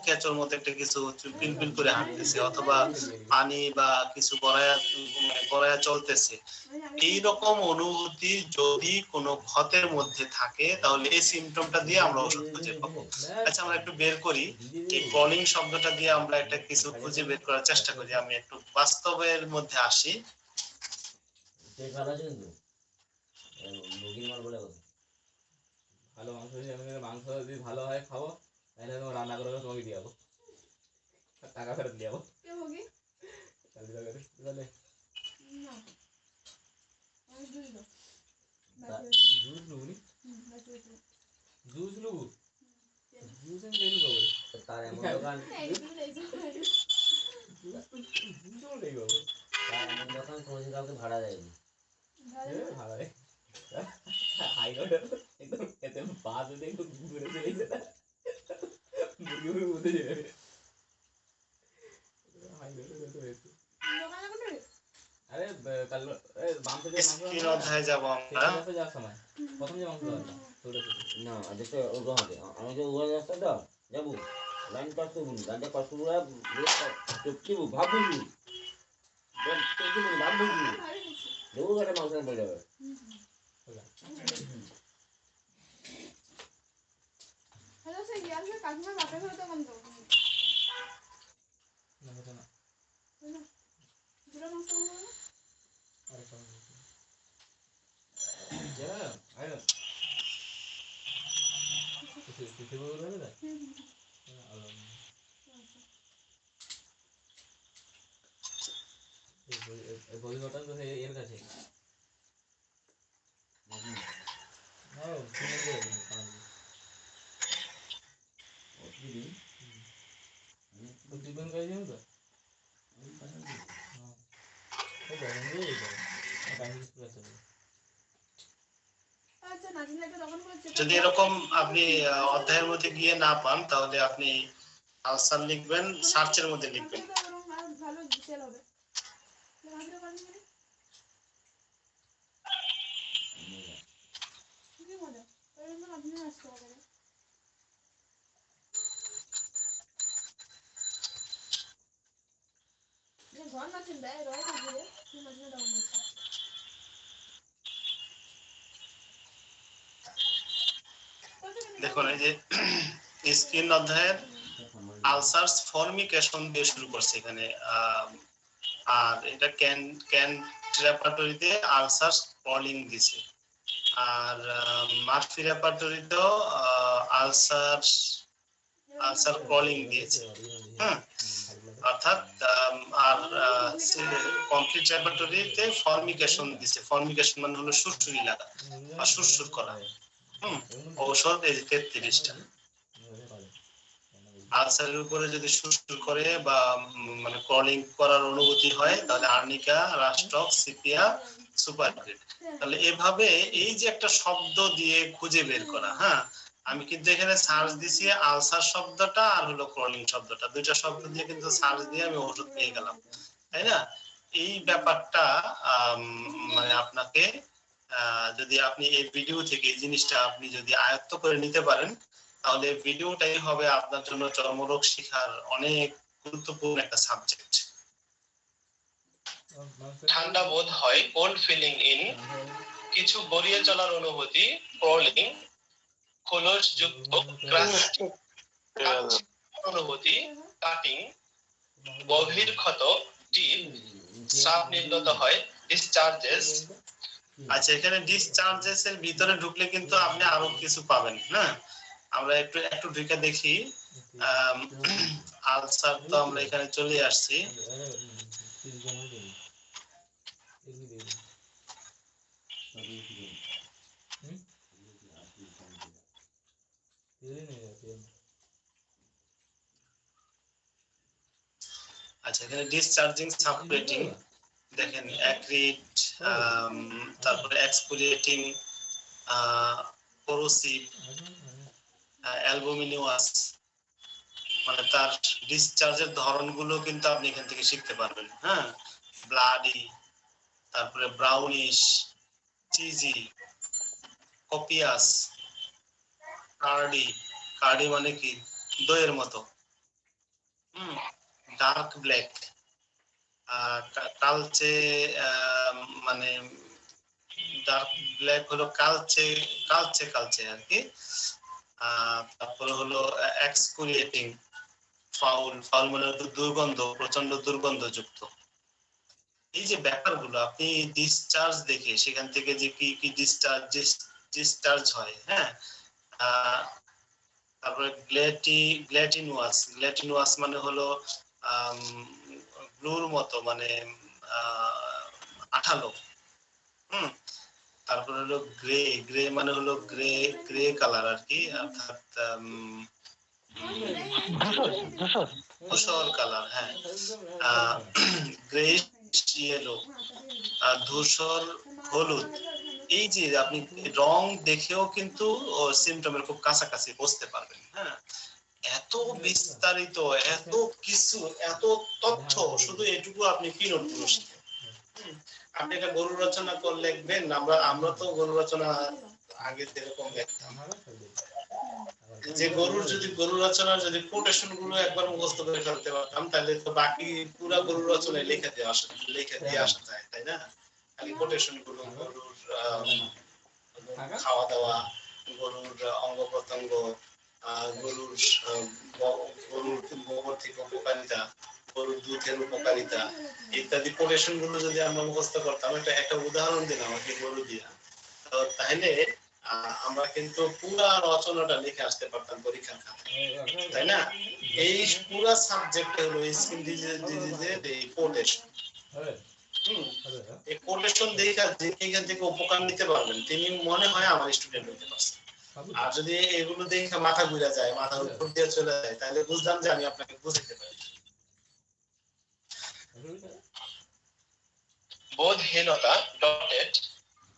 ক্যাচোর মতো একটা কিছু পিলপিল করে হাঁটতেছে, অথবা পানি বা কিছু গড়ায়া চলতেছে। এইরকম অনুভূতি যদি কোনো ক্ষতের মধ্যে থাকে তাহলে এই সিমটমটা দিয়ে আমরা ওষুধ খুঁজে পাবো। আচ্ছা আমরা একটু বের করি, এই ক্রলিং শব্দটা দিয়ে আমরা একটা কিছু খুঁজে বের করার চেষ্টা করি। আমি একটু বাস্তবের মধ্যে আসি। ভালো মাংস মাংস যদি ভালো হয় খাবো, তাহলে তোমার রান্না করে তোমাকে দিয়ে যাবো, টাকা ফেরত দিয়ে যাবো। জুস লুবনি, জুস লুবু, জুস আমি নেই লুকাবো তার এমন দোকান, জুসও নেই বাবু, তার এমন দোকান কোনো কাউকে ভাড়া দেয়নি, ভাড়া দেয় হাইরোড একদম এতে বাস উঠে একটু ঘুরে চলেছে না, মুরগি মুরগি উঠে যাবে আরে কাল বাম থেকে স্ক্রিন অধ্যায়ে যাব আমরা। যাওয়ার সময় প্রথম যে মাংস না দেখো ওগুলো হবে আমাকে ওগুলো রাস্তাটা যাবো লাইন পাস করবো, লাইনটা পাস করবো কি ভাববো ভাববো দেবো একটা মাংস পড়ে যাবে। হ্যালো স্যার, ইয়ার স্যার কাকিমার বাপের ঘরে তো বন্ধ না হতো না দুটো মাংস বন্ধ না আরে সব যা আরে কিছু বলবে না এই বডি বাটন তো এর কাছে নাও শুনে দে তো দিবেন গাই দিন তো এই দেখেন এই গাইস প্রেসার আচ্ছা নাজিন একটা তখন করে চেক যদি এরকম আপনি অধ্যায়ের মধ্যে গিয়ে না পান তাহলে আপনি আনসার লিখবেন, সার্চের মধ্যে লিখবেন। ভালো সেল হবে নাজিরা পারবি মানে কি মজা ওই জন্য আপনি আসতে হবে যে ঘর নাচিন দেয় রয় কাজে কি নাজিরা ডাউন হচ্ছে দেখুন এই যে স্কিন অধ্যায়ের আলসারস ফর্মিকেশন দিয়ে শুরু করছে এখানে, আর এটা ক্যান রেপার্টরিতে আলসারস ক্রলিং দিছে, আর মার্ফি রেপার্টরিতেও আলসার ক্রলিং দিয়েছে। হ্যাঁ, অর্থাৎ আর কমপ্লিট রেপার্টরিতে ফর্মিকেশন দিছে। ফর্মিকেশন মানে হলো সুরসুরি লাগা বা সুরসুর করা। ঔষধ এই 33টা। আলসারের উপরে যদি সুরসুর করে বা মানে ক্রলিং করার অনুভূতি হয় তাহলে আর্নিকা, রাস্টক, সিপিয়া, সুপারগ্রেড। তাহলে এভাবে এই যে একটা শব্দ দিয়ে খুঁজে বের করা, হ্যাঁ, আমি কিন্তু এখানে সার্চ দিছি আলসার শব্দটা আর হলো ক্রলিং শব্দটা, দুইটা শব্দ দিয়ে কিন্তু সার্চ দিয়ে আমি ওষুধ পেয়ে গেলাম, তাই না? এই ব্যাপারটা মানে আপনাকে যদি আপনি এই ভিডিও থেকে এই জিনিসটা আপনি যদি আয়ত্ত করে নিতে পারেন তাহলে ভিডিওটাই হবে আপনার জন্য চর্মরোগ শিখার অনেক গুরুত্বপূর্ণ একটা সাবজেক্ট। ঠান্ডা বোধ হয়, কোল্ড ফিলিং ইন, কিছু গড়িয়ে চলার অনুভূতি, ক্রলিং, খোলস যুক্ত অনুভূতি, কাটিং, গভীর ক্ষত, টিপ, শ্বাস নির্গত হয়, ডিসচার্জেস। আচ্ছা, এখানে ডিসচার্জেস এর ভিতরে ঢুকলে কিন্তু আপনি আরো কিছু পাবেন। হ্যাঁ, আমরা একটু ঢুকে দেখি। আলসার তো আমরা এখানে চলে আসছি। আচ্ছা, এখানে ডিসচার্জিং, সাপুরেটিং দেখেন, অ্যাক্রিড, তারপরে এক্সফোলিয়েটিং, কোরোসিভ, অ্যালবুমিনিয়াস, মানে তার ডিসচার্জের ধরনগুলো কিন্তু আপনি এখান থেকে শিখতে পারবেন। হ্যাঁ, ব্লাডি, তারপরে brownish, cheesy, copious, curdy. Curdy মানে কি? দইয়ের মতো। ডার্ক ব্ল্যাক, কালচে, মানে ডার্ক ব্ল্যাক হলো কালচে কালচে কালচে আর কি। তারপরে হলো এক্সফোলিয়েটিং, ফাউল। ফাউল মানে দুর্গন্ধ, প্রচন্ড দুর্গন্ধযুক্ত। এই যে ব্যাপারগুলো আপনি ডিসচার্জ দেখে সেখান থেকে যে কি কি ডিসচার্জ হয়। হ্যাঁ, তারপরে গ্ল্যাটিনুয়াস মানে হলো গ্লুর মতো, মানে আঠালো। তারপরে হলো গ্রে মানে হলো গ্রে কালার আর কি, অর্থাৎ ধূসর কালার। হ্যাঁ, গ্রেইশ ইয়েলো, ধূসর হলুদ। এই যে আপনি রং দেখেও কিন্তু সিমটমের খুব কাছাকাছি বুঝতে পারবেন। হ্যাঁ, এত বিস্তারিত, এত কিছু, এত তথ্য, শুধু এটুকু আপনি কি নোট করছেন। আপনি একটা গরু রচনা করে লিখবেন, আমরা তো গরু রচনা আগে যেরকম দেখতাম, যে গরু রচনার যদি কোটেশন গুলো একবার মুখস্থ করে ফেলতে পারতাম তাহলে তো বাকি পুরো গরু রচনায় লিখে দিয়ে আসা যায়, তাই না? খালি কোটেশন গুলো, গরুর খাওয়া দাওয়া, গরুর অঙ্গ প্রত্যঙ্গ, গরুর গোবর থেকে উপকারিতা, গরুর দুধের উপকারিতা ইত্যাদি কোটেশন গুলো যদি আমরা মুখস্থ করতাম, একটা উদাহরণ দিলাম আর কি গরু দিয়া, তাহলে আমরা কিন্তু পুরা রচনাটা লিখে আসতে পারতাম পরীক্ষার খাতায়, তাই না? এই পুরা সাবজেক্ট হলো স্কিন ডিজিজের এই কোটেশন। এই কোটেশন দেখে এখান থেকে উপকার নিতে পারবেন তিনি মনে হয় আমার স্টুডেন্ট হতে পারছে। আর যদি এগুলো দেখে মাথা ঘুরে যায়, মাথার উপর দিয়ে চলে যায়, তাহলে বুঝলাম যে আমি আপনাকে বুঝাতে পারি। বোধহীনতা, ডটেড,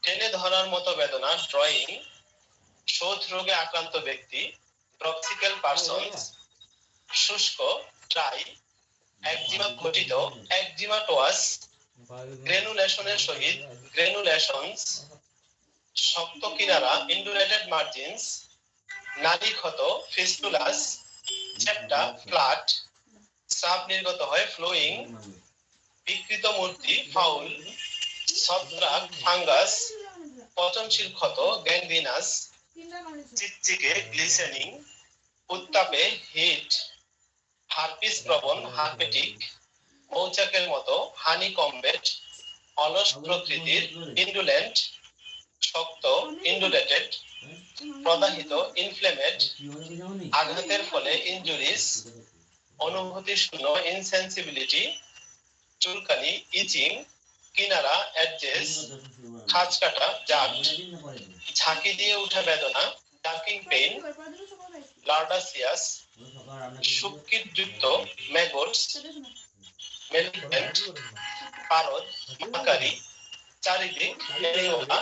টেনে ধরার মতো বেদনা, ড্রয়িং, শোথ রোগে আক্রান্ত ব্যক্তি, ড্রপসিক্যাল পারসনস, শুষ্ক, ড্রাই, একজিমা ঘটিত, একজিমাটোয়াস, গ্রেনুলেশনের সহিত, গ্রেনুলেশনস, শক্ত কিনারা, ইন্ডুলেটেড মার্জিনস, নালী ক্ষত, ফিস্টুলাস, চ্যাপ্টা, ফ্ল্যাট, স্রাব নির্গত হয়, ফ্লোয়িং, বিকৃত মূর্তি, ফাউল, ছত্রাক, ফাঙ্গাস, পচনশীল ক্ষত, গ্যাংগ্রিনাস, চিকচিকে, গ্লিসেনিং, উত্তাপে হিট, হারপিস প্রবণ হারপেটিক, মৌচাকের মতো হানি কমবেট, অলস প্রকৃতির ইন্ডুলেন্ট, শক্ত ইন্ডুলেটেড, প্রদাহিত ইনফ্লেমেড, আঘাতের ফলে ইনজুরিস, অনুভূতি শূন্য ইনসেন্সিবিলিটি, চুলকানি ইচিং, কিনারা এডজেস, খাঁজ কাটা জাগ, ঝাঁকি দিয়ে উঠা বেদনা ডার্কিং পেইন, লার্ডাসিয়াস, শুক্কিযুক্ত ম্যাগটস, মেলিগনেন্ট, পারদ, মাকারি, চারিদিক এরিওলা,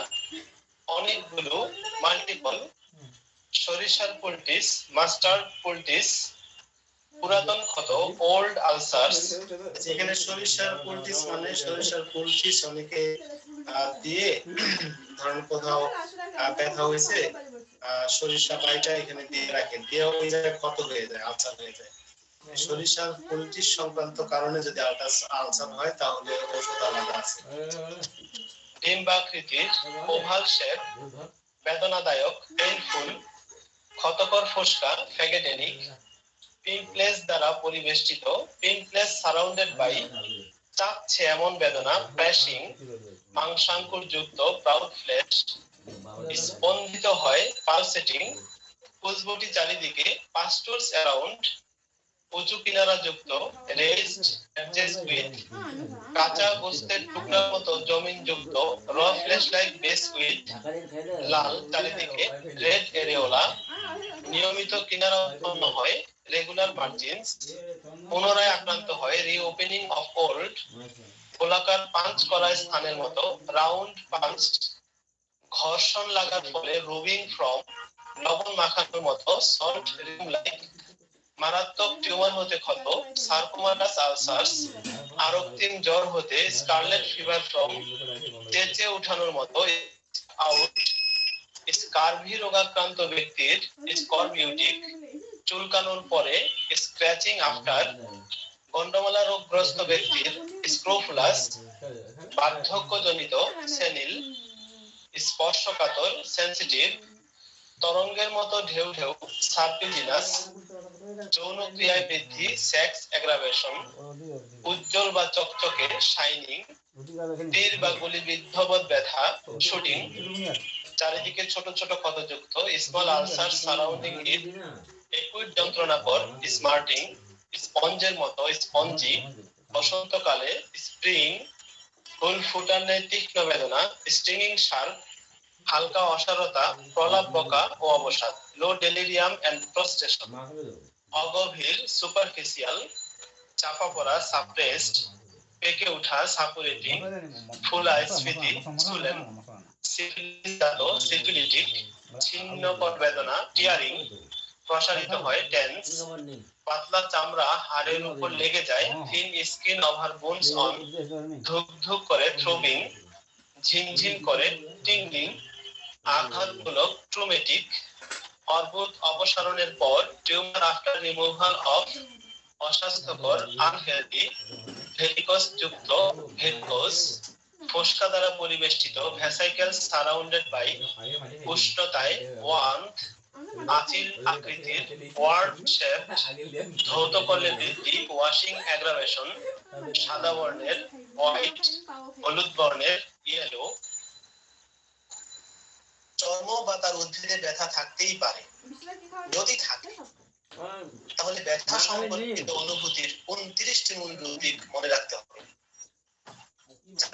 অনেকগুলো মাল্টিপল, সরিষার পোলটিস, মাস্টার্ড পোলটিস, পুরাতন ক্ষত ওল্ড আলসারস। যেখানে সরিষার পোলটিস মানে সরিষার পোলটিস অনেকে দিয়ে ধরেন কোথাও ব্যথা হয়েছে সরিষা বাইটা এখানে দিয়ে রাখেন, দিয়ে ওই জায়গায় ক্ষত হয়ে যায়, আলসার হয়ে যায়। সরিষার পোলটিস সংক্রান্ত কারণে যদি আলসার হয় তাহলে ওষুধ আলাদা আছে। ডিম্বাকৃতির, ওভাল শেপ, বেদনাদায়ক পেইনফুল, ক্ষতকর ফোসকা ফ্যাগেডেনিক, পিম্পলেস দ্বারা পরিবেষ্টিত পিম্পলেস সারাউন্ডেড বাই, চাপছে এমন বেদনা প্যাশিং, মাংসাঙ্কুর যুক্ত প্রাউড ফ্লেশ, স্পন্দিত হয় পালসেটিং, কুচবটি চারিদিকে পাস্টুলস অ্যারাউন্ড, উঁচু কিনারা যুক্ত রেজড এডজেস উইথ, কাঁচা গোস্তের টুকরার মতো জমিন যুক্ত র ফ্লেশ লাইক বেস উইথ, লাল চারিদিকে রেড এরিওলা, নিয়মিত কিনারা উৎপন্ন হয় রেগুলার মার্জিনস, পুনরায় আক্রান্ত হয় রিওপেনিং অফ ওল্ড, গোলাকার পাঞ্চ করা স্থানের মতো রাউন্ড পাঞ্চ, ঘর্ষণ লাগার ফলে রুবিং ফ্রম, লবণ মাখানোর মতো সল্ট রিম লাইক, মারাত্মক টিউমার হতে ক্ষত সার্কোমাটাস আলসার্স, আরক্তিম জ্বর হতে স্কারলেট ফিভার ফ্রম, চেঁচে উঠানোর মতো আউট, স্কারভি রোগাক্রান্ত ব্যক্তির স্করবিউটিক, চুলকানোর পরে স্ক্র্যাচিং আফটার, গন্ডমালা রোগগ্রস্ত ব্যক্তির স্ক্রোফুলাস, বার্ধক্যজনিত সেনিল, স্পর্শকাতর সেনসিটিভ, তরঙ্গের মতো ঢেউ ঢেউ সার্পিজিনাস, যৌন ক্রিয়ায় বৃদ্ধি সেক্স অ্যাগ্রাভেশন, উজ্জ্বল বা চকচকে শাইনিং, তীর বা গুলিবিদ্ধবৎ ব্যথা শুটিং, চারিদিকে ছোট ছোট ক্ষতযুক্ত স্মল আলসার সারাউন্ডিং ইট, একুইট যন্ত্রণাকর স্মার্টিং, স্পঞ্জের মতো স্পঞ্জি, বসন্তকালে স্প্রিং, ফুল ফুটার ন্যায় তীক্ষ্ণ বেদনা স্টিংিং শার্প, হালকা অসারতা প্রলাপ বকা ও অবসাদ, লো ডেলিরিয়াম এন্ড প্রস্ট্রেশন, অগভীর সুপারফিশিয়াল, চাপা পড়া সাপ্রেসড, পেকে ওঠা সাপুরেটিং, ফুলা স্ফীতি সুলেন, সিফিলিটিক, ছিন্নকর বেদনা টিয়ারিং, প্রসারিত হয় টেন্স, পাতলা চামড়া হাড়ের উপর লেগে যায় thin skin over bones on, ধুক ধুক করে থ্রোবিং, ঝিনঝিন করে টিংলিং, আঘাতমূলক ট্রমেটিক, অর্বুদ অপসারণের পর টিউমার আফটার রিমুভাল অফ, অস্বাস্থ্যকর আনহেলদি, ভেরিকোস যুক্ত ভেরিকোস, ফোসকা দ্বারা পরিবেষ্টিত ভেসাইকেল সারাউন্ডেড বাই, উষ্ণতায় ওয়ান্থ, আচিল আকৃতির ওয়ার্ড শেপ, ধৌত করলে বৃদ্ধি ওয়াশিং অ্যাগ্রাভেশন, সাদা বর্ণের হোয়াইট, হলুদ বর্ণের ইয়েলো। চর্ম বা তার উদ্ভিদে ব্যথা থাকতেই পারে, যদি থাকে তাহলে ব্যথা সম্পর্কিত অনুভূতির 29টি মূল রুব্রিক মনে রাখতে হবে।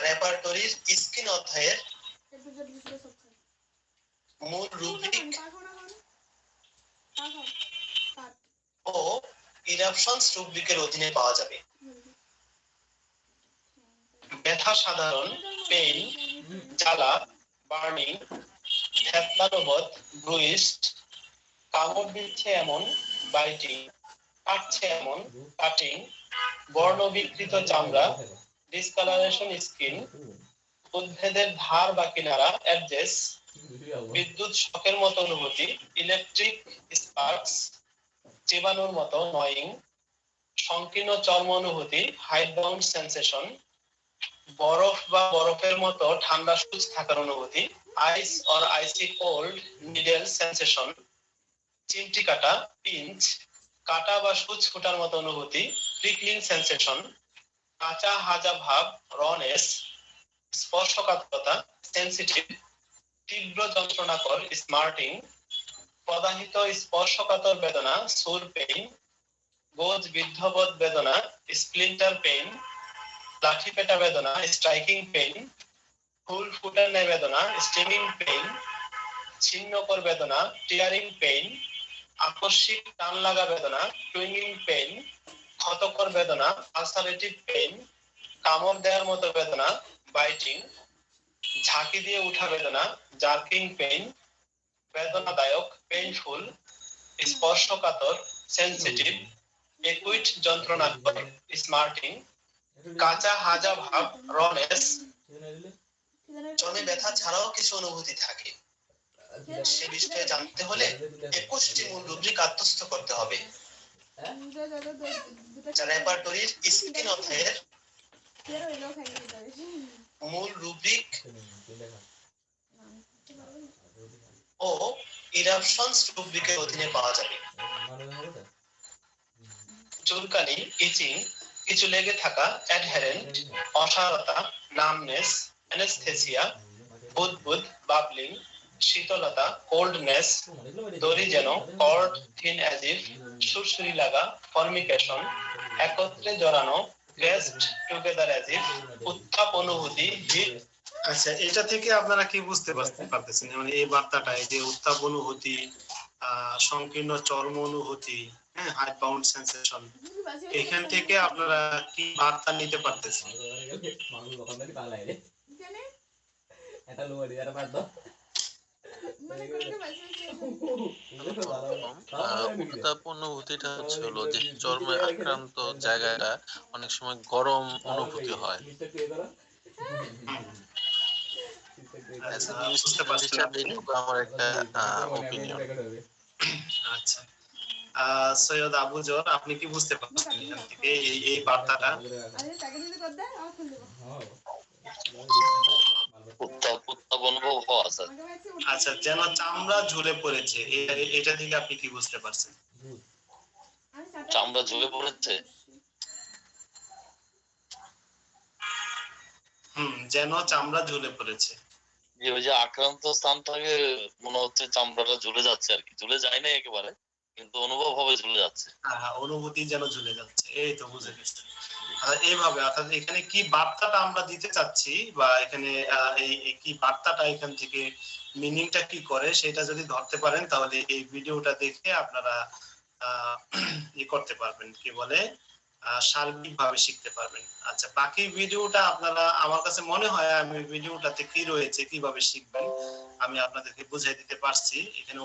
রেপার্টরির স্কিন অধ্যায়ের মূল রুব্রিক ও ইরাপশনস রুব্রিকের অধীনে পাওয়া যাবে। ব্যথা সাধারণ পেইন, জ্বালা, বার্নিং, থ্যাতলানোবোধ, ব্রুইস্ট, কামড় দিচ্ছে এমন বাইটিং, কাটছে এমন কাটিং, বর্ণ বিকৃত চামড়া ডিসকালারেশন স্কিন, উদ্ভিদের ধার বা কিনারা এডজেস, বিদ্যুৎ শকের মতো অনুভূতি ইলেকট্রিক স্পার্কস, চিবানোর মতো নয়িং, সংকীর্ণ চর্ম অনুভূতি হাইড বাউন্ড সেন্সেশন, বরফ বা বরফের মতো ঠান্ডা সূচ থাকার অনুভূতি ice or icy cold needle sensation, চিমটি কাটা, পিঞ্চ, কাটা বা সূচ ফোটার মতো অনুভূতি, প্রিকলিং সেন্সেশন, কাঁচা হাজা ভাব, রনেস, স্পর্শকাতরতা, সেন্সিটিভ, তীব্র যন্ত্রণাকর, স্মার্টিং, প্রদাহিত স্পর্শকাতর বেদনা, সোর পেইন, বোধ বিদ্ধবোধ বেদনা, স্প্লিন্টার পেইন, লাঠি পেটা বেদনা, স্ট্রাইকিং পেইন, ফুল ফুটার ন্যায় বেদনা, স্টিমিং পেইন, ছিন্নকর বেদনা, টিয়ারিং পেইন, আকস্মিক টান লাগা বেদনা, টুইংিং পেইন, ক্ষতকর বেদনা, আলসারেটিভ পেইন, কামড় দেওয়ার মতো বেদনা, বাইটিং, ঝাঁকি দিয়ে উঠা বেদনা, জার্কিং পেইন, বেদনাদায়ক, পেইনফুল, স্পর্শকাতর, সেন্সিটিভ, একুইট যন্ত্রণাকর, স্মার্টিং, কাঁচা হাজা ভাব, রনেস। চর্মে ব্যথা ছাড়াও কিছু অনুভূতি থাকে, সে বিষয়ে জানতে হলে 21টি মূল রুব্রিক আত্মস্থ করতে হবে, যা রেপার্টরির স্কিন অধ্যায়ের মূল রুব্রিক ও ইরাপশনস রুব্রিকের অধীনে পাওয়া যাবে। চুলকানি, ইচিং, কিছু লেগে থাকা, অ্যাডহেরেন্ট, অসারতা, নামনেস, অ্যানেস্থেসিয়া, বুদবুদ, বাবলিং, শীতলতা, কোল্ডনেস, দড়ি যেন, কর্ড থিন অ্যাজ ইফ, সুরসুরি লাগা, ফর্মিকেশন, একত্রে জড়ানো, গ্রেসড টুগেদার অ্যাজ ইফ, উত্তাপ অনুভূতি, হিট। আচ্ছা, এটা থেকে আপনারা কি বুঝতে পারতেছেন? মানে এই বার্তাটা, এই যে উত্তাপ অনুভূতি, সংকীর্ণ চর্ম অনুভূতি, হ্যাঁ, হাইট বাউন্ড সেন্সেশন, এখান থেকে আপনারা কি বার্তা নিতে পারতেছেন? উত্তাপ অনুভূতিটা হচ্ছে হলো যে চর্মে আক্রান্ত জায়গাটা অনেক সময় গরম অনুভূতি হয়। আমার একটা ওপিনিয়ন। আচ্ছা, সৈয়দ আবু জোর, আপনি কি বুঝতে পারছেন এখান থেকে এই বার্তাটা? উত্তাপ অনুভব হওয়া স্যার। আচ্ছা, যেন চামড়া ঝুলে পড়েছে, এটা থেকে আপনি কি বুঝতে পারছেন? চামড়া ঝুলে পড়েছে, যেন চামড়া ঝুলে পড়েছে, যে ওই যে আক্রান্ত স্থানটাকে মনে হচ্ছে চামড়াটা ঝুলে যাচ্ছে আর কি, ঝুলে যায় না একেবারে, কিন্তু অনুভব হবে ঝুলে যাচ্ছে। হ্যাঁ, অনুভূতি যেন ঝুলে যাচ্ছে, এই তো বুঝে গেছি। এইভাবে অর্থাৎ এখানে কি বার্তাটা আমরা দিতে চাচ্ছি, বা এখানে এই কি বার্তাটা এখান থেকে মিনিংটা কি করে, সেটা যদি ধরতে পারেন তাহলে এই ভিডিওটা দেখে আপনারা করতে পারবেন, কি বলে, সার্বিকভাবে শিখতে পারবেন। আচ্ছা, বাকি ভিডিওটা আপনারা, আমার কাছে মনে হয় আমি ভিডিওটাতে কি রয়েছে, কিভাবে শিখবেন আমি আপনাদেরকে বুঝাই দিতে পারছি। এখানে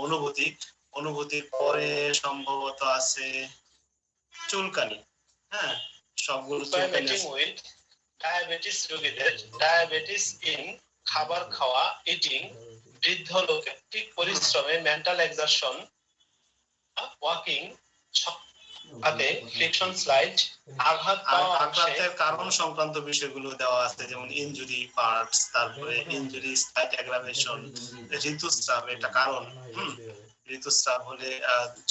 অনুভূতির পরে সম্ভবত আছে চুলকানি, হ্যাঁ, সবগুলো চুলকানি। ডায়াবেটিস রোগীদের ডায়াবেটিস ইন খাবার খাওয়া, ইটিং, বৃদ্ধ লোকের ঠিক পরিশ্রমে, মেন্টাল এক্সারশন, ওয়াকিং, হাতে ফ্রিকশন স্লাইড, আঘাতের কারণ সংক্রান্ত বিষয়গুলো দেওয়া আছে, যেমন ইনজুরি পার্টস, তারপরে ইনজুরি সাইট অ্যাগ্রাভেশন, ঋতুস্রাব এটা কারণ, ঋতুস্রাব হলে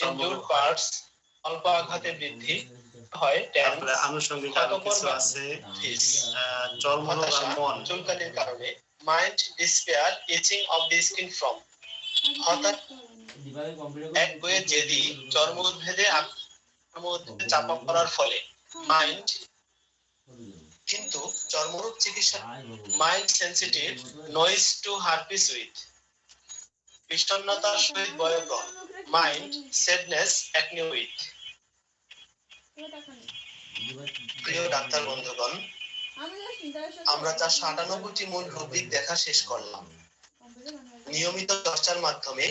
ইনজুরড পার্টস, অল্প আঘাতে বৃদ্ধি হয়, তারপরে আনুষঙ্গিক আরো কিছু আছে, চর্মরোগ আর মন, চুলকানির কারণে, mind despair, itching of the skin from, হঠাৎ এক বইয়ে জেদি চর্ম উদ্ভেদে চাপা পড়ার ফলে, মাইন্ড, কিন্তু চর্মরোগ চিকিৎসা, mind sensitive, noise to herpes with, বিষণ্ণতার সহিত বয়োগ্রহণ, মাইন্ড স্যাডনেস অ্যাকনি উইথ। প্রিয় ডাক্তার বন্ধুগণ, আমরা 498টি মূল রুব্রিক দেখা শেষ করলাম। নিয়মিত চর্চার মাধ্যমে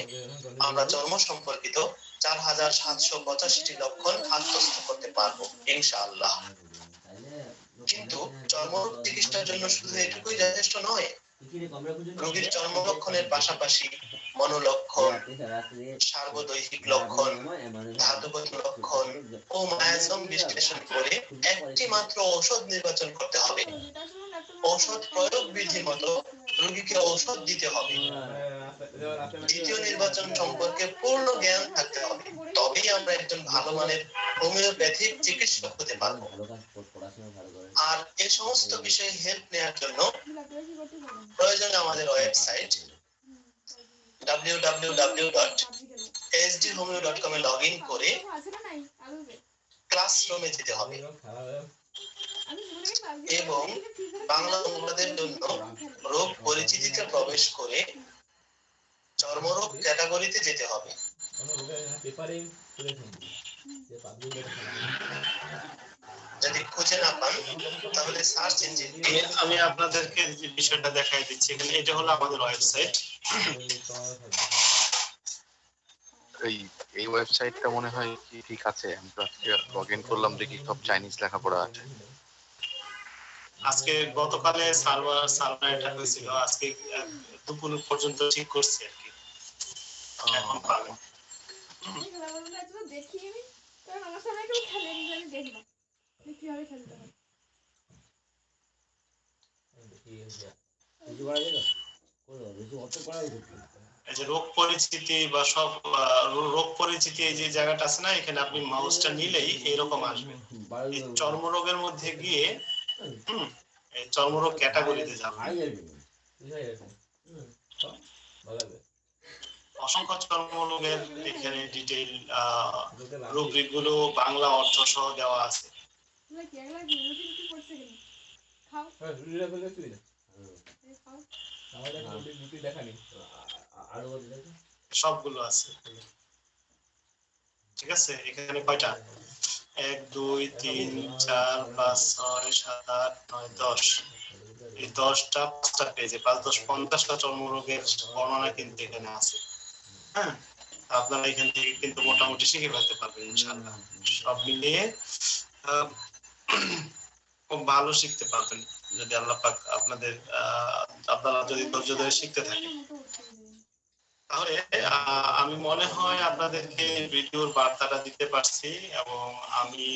আমরা চর্ম সম্পর্কিত 4785টি লক্ষণ আত্মস্থ করতে পারবো ইনশাআল্লাহ। কিন্তু চর্মরোগ চিকিৎসার জন্য শুধু এটুকুই যথেষ্ট নয়, রোগীর চর্ম লক্ষণের পাশাপাশি মনোলক্ষণ, সার্বদৈহিক লক্ষণ, ধাতুগত লক্ষণ ও মায়াজম বিশ্লেষণ করে একটি মাত্র ঔষধ নির্বাচন করতে হবে। ঔষধ প্রয়োগ বিধি মতো রোগীকে ঔষধ দিতে হবে। দ্বিতীয় নির্বাচন সম্পর্কে পূর্ণ জ্ঞান থাকতে হবে, তবেই আমরা একজন ভালো মানের হোমিওপ্যাথিক চিকিৎসক হতে পারবো। আর এই সমস্ত বিষয়ে হেল্প নেওয়ার জন্য প্রয়োজন আমাদের website www.sdhomeo.com A log in করে ক্লাসরুমে যেতে হবে এবং বাংলা অনুবাদের জন্য রোগ পরিচিতিতে প্রবেশ করে চর্মরোগ ক্যাটাগরিতে যেতে হবে। যদি খুঁজে না পান তাহলে সার্চ ইঞ্জিন আমি আপনাদেরকে যে বিষয়টা দেখাই দিচ্ছি এখানে, এটা হলো আমাদের ওয়েবসাইট। এই ওয়েবসাইটটা মনে হয় কি ঠিক আছে? আমি তো আজকে লগ ইন করলাম, দেখি সব চাইনিজ লেখাপড়া আছে। আজকে গতকালে সার্ভার এটা হয়েছিল, আজকে দুপুর পর্যন্ত ঠিক করছি আর কি। এখন পাবেন। দেখিনি কারণ আমার সামনে কেউ খেলেনি, আমি দেখলাম কিভাবে খেলতে হয়। এই যে রোগ পরিচিতি বা সব রোগ পরিচিতি, এই যে জায়গাটা আছে না, এখানে আপনি মাউসটা নিলেই এরকম আসবে। এই চর্মরোগের মধ্যে গিয়ে এই চর্মরোগ ক্যাটাগরিতে যাবেন। অসংখ্য চর্মরোগের এখানে ডিটেইল রুব্রিক গুলো বাংলা অর্থ সহ দেওয়া আছে। সবগুলো আছে, ঠিক আছে। এখানে কয়টা? 1 2 3 4 5 6 7 8 9 10, এই 10টা 5টা পেজে 5 10 50টা চর্মরোগের বর্ণনা কিন্তু এখানে আছে। হ্যাঁ, আপনারা এখান থেকে কিন্তু মোটামুটি শিখে ফেলতে পারবেন ইনশাআল্লাহ। সব মিলিয়ে খুব ভালো শিখতে পারবেন যদি আল্লাহ পাক আপনারা যদি ধৈর্য ধরে শিখতে থাকেন। তাহলে আমি মনে হয় আপনাদেরকে ভিডিওর বার্তাটা দিতে পারছি, এবং আমি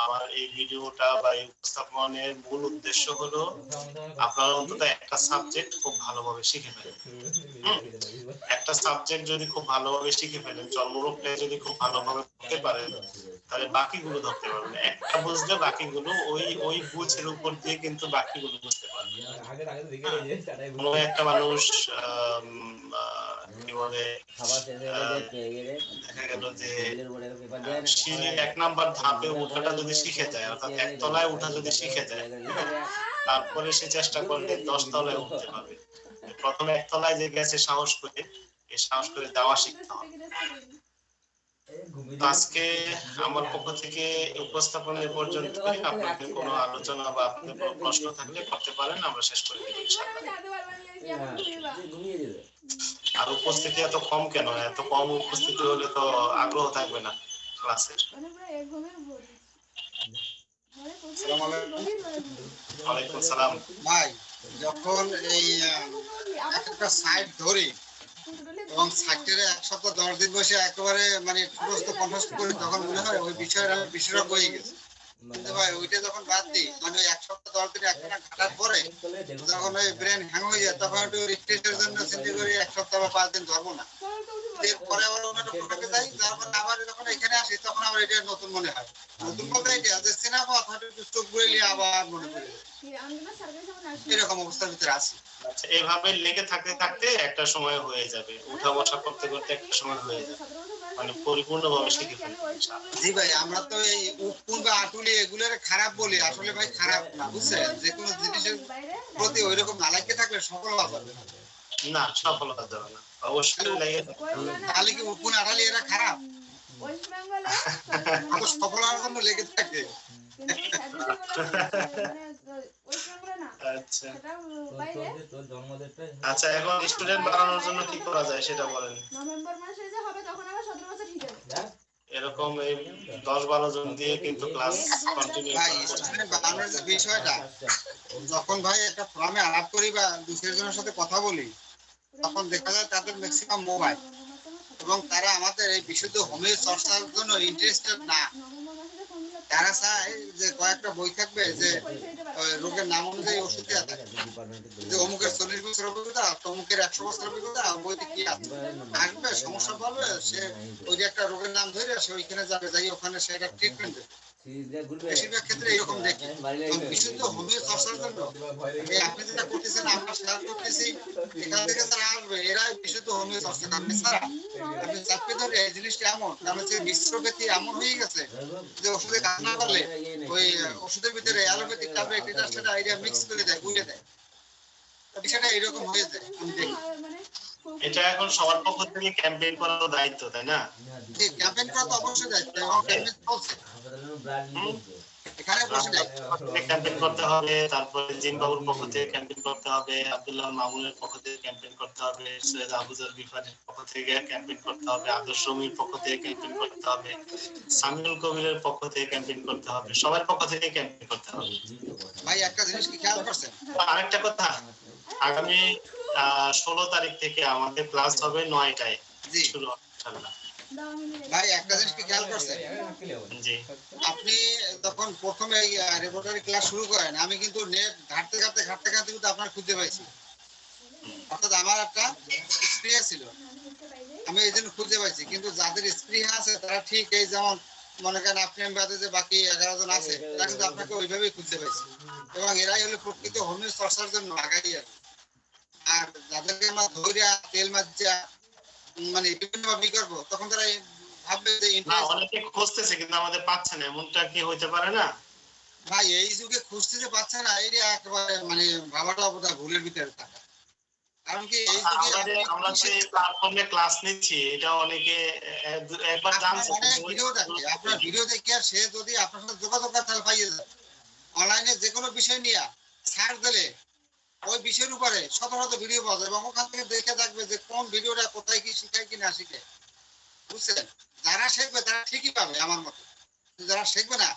আমার এই ভিডিওটা বা এই উপস্থাপনের মূল উদ্দেশ্য হলো আপনারা অন্তত একটা সাবজেক্ট খুব ভালোভাবে শিখে ফেলেন। একটা সাবজেক্ট যদি খুব ভালোভাবে শিখে ফেলেন, চর্মরোগটা যদি খুব ভালোভাবে ধরতে পারেন, তাহলে বাকিগুলো ধরতে পারবেন। একটা বুঝলে বাকিগুলো ওই বুঝের উপর দিয়ে কিন্তু বাকিগুলো বুঝতে পারবেন। কোনো একটা মানুষ কি বলে, দেখা গেল যে সিঁড়ি 1 নাম্বার ধাপে ওঠাটা যদি শিখে যায়, অর্থাৎ 1 তলায় ওঠা যদি শিখে যায়, তারপরে সে চেষ্টা করলে 10 তলায় উঠতে পারবে। প্রথমে 1 তলায় যে গেছে সাহস করে যাওয়া শিখতে হবে। আজকে আমার পক্ষ থেকে উপস্থাপনের পর্যন্ত। আপনাদের কোনো আলোচনা বা আপনাদের কোনো প্রশ্ন থাকলে করতে পারেন, আমরা শেষ করে দেব ইনশাআল্লাহ। আর উপস্থিতি এত কম কেন? এত কম উপস্থিতি হলে তো আগ্রহ থাকবে না ক্লাসের। ওয়ালাইকুম আসসালাম। ভাই, যখন এই একটা সাইট ধরি এবং সাইটের 1 সপ্তাহ 10 দিন বসে একেবারে মানে ঠোঁটস্থ কণ্ঠস্থ করি, তখন মনে হয় ওই বিষয়ের আমি বিশেষজ্ঞ হয়ে গেছি। কিন্তু ভাই ওইটা যখন বাদ দিই, মানে 1 সপ্তাহ 10 দিন একটানা ঘাটার পরে যখন ওই ব্রেন হ্যাং হয়ে যায়, তখন একটু রিফ্রেশের জন্য চিন্তা করি 1 সপ্তাহ বা 5 দিন ধরবো না। এরপরে আবার অন্য প্রোডাক্টে যাই, তারপর আবার যখন এখানে আসি তখন আবার এটা নতুন মনে হয়। নতুন বলতে এটা যে সিনেমা অথবা চোখ ঘুরে নিয়ে আবার মনে পড়ে এরকম অবস্থার ভিতরে আছি। আচ্ছা, এইভাবে লেগে থাকতে থাকতে একটা সময় হয়ে যাবে, উঠা বসা করতে করতে একটা সময় হয়ে যাবে, মানে পরিপূর্ণভাবে শিখে ফেলবে ইনশাআল্লাহ। জি ভাই, আমরা তো এই উপকুল বা আটুলি এগুলোর খারাপ বলি, আসলে ভাই খারাপ না, বুঝছেন? যে কোনো জিনিসের প্রতি ওইরকম না লাগিয়ে থাকলে সফল হওয়া যাবে না, সফল হওয়া যাবে না, অবশ্যই লেগে থাকতে হবে। তাহলে কি উপকুল আটালি এরা খারাপ? আমরা সফল হওয়ার জন্য লেগে থাকে। আচ্ছা আচ্ছা, এখন স্টুডেন্ট বাড়ানোর জন্য কি করা যায় সেটা বলেন। নভেম্বর মাসে যে হবে তখন আবার 17 বছর ঠিক হবে। এরকম এই 10-12 জন দিয়ে কিন্তু ক্লাস কন্টিনিউ ভাই, স্টুডেন্ট বাড়ানোর যে বিষয়টা, যখন ভাই একটা ফর্মে আলাপ করি বা 2-3 জনের সাথে কথা বলি, তখন দেখা যায় তাদের ম্যাক্সিমাম মোবাইল, এবং তারা আমাদের এই বিশুদ্ধ হোমিও চর্চার জন্য ইন্টারেস্টেড না। তারা চায় যে কয়েকটা বই থাকবে যে রোগের নাম অনুযায়ী ওষুধ দেওয়া থাকে, যে অমুকের 40 বছর অভিজ্ঞতা, তমুকের 100 বছর অভিজ্ঞতা, বইতে কি আছে আসবে সমস্যা পাবে, সে ওই যে একটা রোগের নাম ধরে সে ওইখানে যাবে, যাই ওখানে সে একটা ট্রিটমেন্ট দেবে। বেশিরভাগ ক্ষেত্রে এরকম দেখি। বিশুদ্ধ হোমিও চর্চার জন্য এই আপনি যেটা করতেছেন, আমরা শেয়ার করতেছি, এখান থেকে যারা আসবে এরাই বিশুদ্ধ হোমিও চর্চা করবে। স্যার আপনি চাপে ধরে এই জিনিসটা এমন, কারণ হচ্ছে মিশ্রব্যক্তি এমন হয়ে গেছে যে ওষুধে কাজ না করলে ওই ওষুধের ভিতরে অ্যালোপ্যাথিক ট্যাবলেট এটা সেটা আইডিয়া মিক্স করে দেয়, গুলে দেয়, বিষয়টা এরকম হয়ে যায় আমি দেখি। এটা এখন সবার পক্ষ থেকে ক্যাম্পেইন করার দায়িত্ব, তাই না? ক্যাম্পেইন করা তো অবশ্যই দায়িত্ব, এবং ক্যাম্পেইন চলছে এখানে বসে নাই। ক্যাম্পেইন করতে হবে, তারপরে জিনবাবুর পক্ষ থেকে ক্যাম্পেইন করতে হবে, আব্দুল্লাহ মামুনের পক্ষ থেকে ক্যাম্পেইন করতে হবে, সৈয়দ আবুজার বিফারের পক্ষ থেকে ক্যাম্পেইন করতে হবে, আদর্শ রমির পক্ষ থেকে ক্যাম্পেইন করতে হবে, সামিউল কবিরের পক্ষ থেকে ক্যাম্পেইন করতে হবে, সবার পক্ষ থেকে ক্যাম্পেইন করতে হবে। ভাই একটা জিনিস কি খেয়াল করছেন? আরেকটা কথা, আগামী 16 তারিখ থেকে আমাদের ক্লাস হবে 9টায় শুরু হবে ইনশাআল্লাহ। ভাই একটা জিনিস কি খেয়াল করছেন? জি, আপনি যখন প্রথমে রেপোর্টারি ক্লাস শুরু করেন, আমি কিন্তু নেট ঘাটতে কিন্তু আপনার খুঁজে পাইছি। অর্থাৎ আমার একটা স্প্রিয়া ছিল, আমি এই জন্য খুঁজে পাইছি। কিন্তু যাদের স্প্রিয়া আছে তারা ঠিক এই যেমন মনে করেন আপনি বাদে যে বাকি 11 জন আছে, তারা কিন্তু আপনাকে ওইভাবেই খুঁজে পাইছে, এবং এরাই হলো প্রকৃত হোমিও চর্চার জন্য আগাই আছে। আর যাদেরকে আমরা ধৈর্য তেল মাজ্জা মানে বিভিন্ন ভাবে করবো, তখন তারা ভাববে যে না অনেকে খুঁজতেছে কিন্তু আমাদের পাচ্ছে না, এমনটা কি হইতে পারে না? ভাই এই যুগে খুঁজতে যে পাচ্ছে না, এই একেবারে মানে ভাবাটা বোধহয় ভুলের ভিতরে থাকা। কারণ কি এই যুগে আমরা যে প্ল্যাটফর্মে ক্লাস নিচ্ছি, এটা অনেকে একবার জানছে, ভিডিও দেখে, আপনার ভিডিও দেখে আর সে যদি আপনার সাথে যোগাযোগ করে তাহলে পাইয়ে যাবে। অনলাইনে যে কোনো বিষয় নিয়ে সার্চ দিলে ওই বিষয়ের উপরে শত শত ভিডিও পাওয়া যায়, এবং ওখান থেকে দেখে থাকবে যে কোন ভিডিওটা কোথায় কি শিখায় কি না শিখে, বুঝছেন? যারা শিখবে তারা ঠিকই পাবে আমার মতে, যারা শিখবে না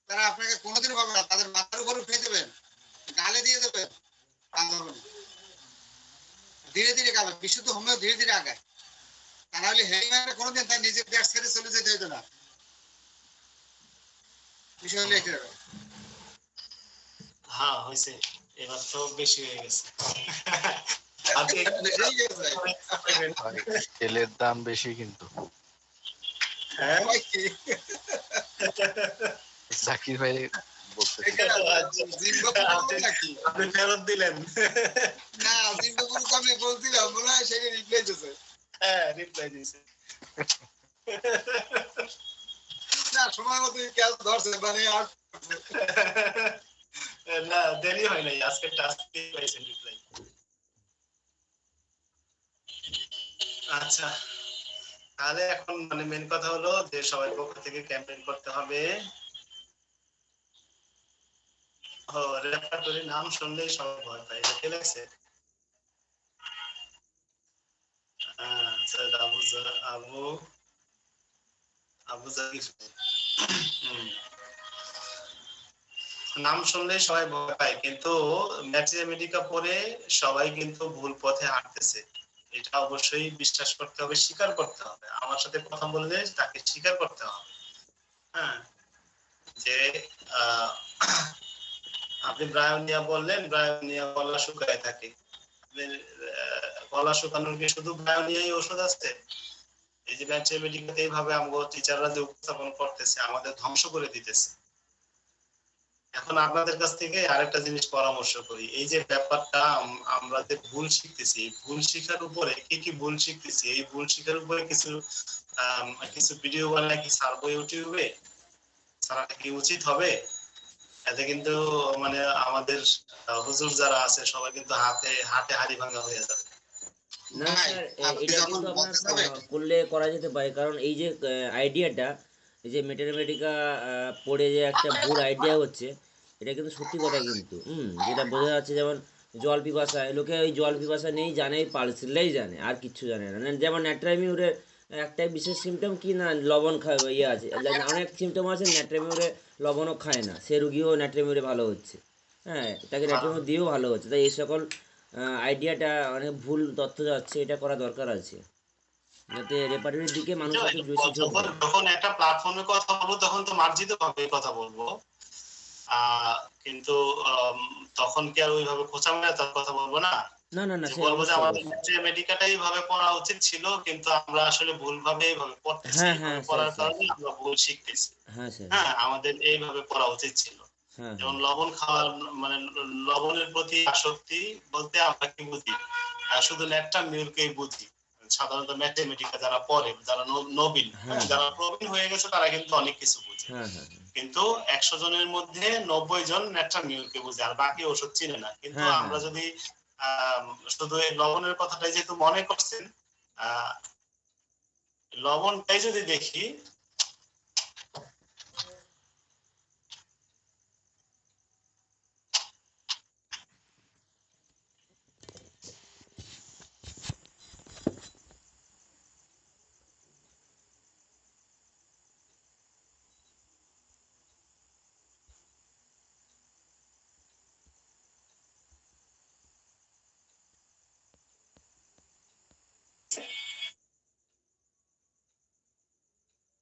তারা আপনাকে কোনোদিনও পাবে না, তাদের মাথার উপর উঠে দেবেন, গালে দিয়ে দেবেন, ধীরে ধীরে গাবে। বিশুদ্ধ হোমিও ধীরে ধীরে আগায়, তা নাহলে হেরিম্যানের কোনোদিন তার নিজের দেশ ছেড়ে চলে যেতে হতো না। বিষয় হলো এটা। হ্যাঁ হয়েছে, এবার তো বেশি হয়ে গেছে। তেলের দাম বেশি কিন্তু। জাকির ভাই বলতে আপনি ফেরত দিলেন না, জিম্বাবুর আমি বলছিলাম মনে হয় সেটা রিপ্লাই দিয়েছে। হ্যাঁ রিপ্লাই দিয়েছে। না সময় মতো ক্যাশ ধরছে মানে আর না দেরি হয় নাই, আজকে টাস্ক পাইছেন রিপ্লাই। আচ্ছা তাহলে এখন মানে মেন কথা হলো যে সবার পক্ষ থেকে ক্যাম্পেইন করতে হবে। ও রেফারেটরি নাম শুনলেই সবাই ভয় পায়, দেখে লাগছে। সৈয়দ আবু জাকির নাম শুনলেই সবাই ভয় পায়, কিন্তু ম্যাথমেটিকা পড়ে সবাই কিন্তু ভুল পথে হাঁটতেছে, এটা অবশ্যই বিশ্বাস করতে হবে, স্বীকার করতে হবে। আমার সাথে কথা বললে তাকে স্বীকার করতে হবে। হ্যাঁ যে আপনি ব্রায়োনিয়া বললেন, ব্রায়োনিয়া গলা শুকায় থাকে, গলা শুকানোর কি শুধু ব্রায়োনিয়াই ওষুধ আছে? এই যে ম্যাথমেটিকাতে এইভাবে আমাদের টিচাররা যে উপস্থাপন করতেছে আমাদের ধ্বংস করে দিতেছে। এখন আপনাদের কাছ থেকে আরেকটা জিনিস পরামর্শ করি, এই যে ব্যাপারটা আমরা যে ভুল শিখতেছি, ভুল শিখার উপরে কি কি ভুল শিখতেছি, এই ভুল শিখার উপরে কিছু ভিডিও বানায় কি ছাড়বো ইউটিউবে, ছাড়াটা কি উচিত হবে? এতে কিন্তু মানে আমাদের হুজুর যারা আছে সবাই কিন্তু হাতে হাড়ি ভাঙা হয়ে যাবে। না স্যার, এটা কিন্তু আপনার করলে করা যেতে পারে, কারণ এই যে আইডিয়াটা, এই যে ম্যাথমেটিকা পড়ে যে একটা ভুল আইডিয়া হচ্ছে, এটা কিন্তু সত্যি কথা কিন্তু। যেটা বোঝা যাচ্ছে, যেমন জল পিপাসা, লোকে ওই জল পিপাসা নেই জানে, পালসিলেই জানে, আর কিচ্ছু জানে না। যেমন ন্যাট্রামিউরে একটা বিশেষ সিমটম কি না, লবণ খায় ইয়ে আছে, অনেক সিমটম আছে ন্যাট্রামিউরে লবণও খায় না, সে রুগীও ন্যাট্রামিউরে ভালো হচ্ছে। হ্যাঁ, তাকে ন্যাট্রামিউর দিয়েও ভালো হচ্ছে। তাই এই সকল আইডিয়াটা অনেক ভুল তথ্য যাচ্ছে, এটা করা দরকার আছে। যাতে রেপার্টরির দিকে মানুষ একটু বেশি ঝোঁক দেয়। যখন একটা প্ল্যাটফর্মে কথা বলবো তখন তো মার্জিত ভাবে কথা বলবো, কিন্তু তখন কি আর ওইভাবে খোঁচা মেরে তার কথা বলবো না। না না না, যে সে বলবো যে অবশ্যই আমাদের অবশ্যই। ম্যাথমেটিকাটা এইভাবে পড়া উচিত ছিল, কিন্তু আমরা আসলে ভুলভাবে এইভাবে পড়তেছি, হ্যাঁ এইভাবে হ্যাঁ স্যার পড়ার স্যার কারণে আমরা ভুল শিখতেছি। হ্যাঁ স্যার হ্যাঁ, আমাদের এইভাবে পড়া উচিত ছিল। হ্যাঁ যেমন হ্যাঁ লবণ খাওয়ার মানে লবণের প্রতি আসক্তি বলতে আমরা কি বুঝি? শুধু ন্যাট্রাম মিউরকেই বুঝি। সাধারণত ম্যাথমেটিকা যারা পড়ে, যারা নবীন, হ্যাঁ যারা প্রবীণ হয়ে গেছে তারা কিন্তু অনেক কিছু বুঝে। হ্যাঁ হ্যাঁ কিন্তু 100 জনের মধ্যে 90 জন ন্যাট্রাম মিউরকে বুঝে, আর বাকি ওষুধ চিনে না। কিন্তু হ্যাঁ আমরা হ্যাঁ যদি শুধু এই লবণের কথাটাই যেহেতু মনে করছেন, লবণটাই যদি দেখি,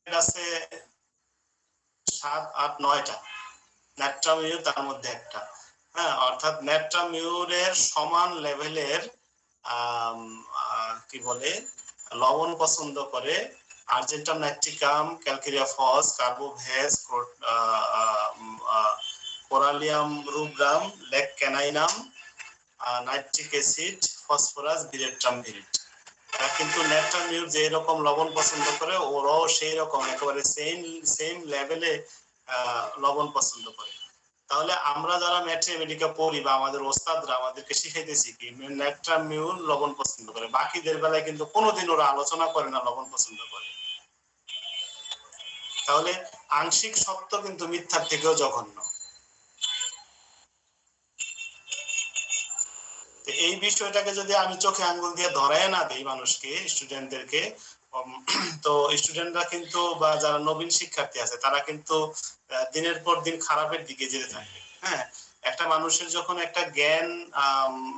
আছে 7, 8, 9টা ন্যাট্রাম মিউর, তার মধ্যে একটা। হ্যাঁ, অর্থাৎ ন্যাট্রাম মিউরের সমান লেভেলের কি বলে লবণ পছন্দ করে argentum nitricum, calcarea phos, carbo veg, corallium rubrum, lac caninum, nitric acid, phosphorus, veratrum viride. কিন্তু ন্যাট্রাম মিউর যে রকম লবণ পছন্দ করে, ওরাও সেই রকম একেবারে সেম লেভেলে লবণ পছন্দ করে। তাহলে আমরা যারা ম্যাথমেটিকা পড়ি বা আমাদের ওস্তাদরা আমাদেরকে শিখাইতেছি কি ন্যাট্রাম মিউর লবণ পছন্দ করে, বাকিদের বেলায় কিন্তু কোনোদিন ওরা আলোচনা করে না লবণ পছন্দ করে। তাহলে আংশিক সত্য কিন্তু মিথ্যার থেকেও জঘন্য। এই বিষয়টাকে যদি আমি চোখে আঙ্গুল দিয়ে ধরায় না দিই মানুষকে, স্টুডেন্টদেরকে, তো স্টুডেন্টরা কিন্তু বা যারা নবীন শিক্ষার্থী আছে তারা কিন্তু দিনের পর দিন খারাপের দিকে যেতে থাকে। হ্যাঁ, একটা মানুষের যখন একটা জ্ঞান,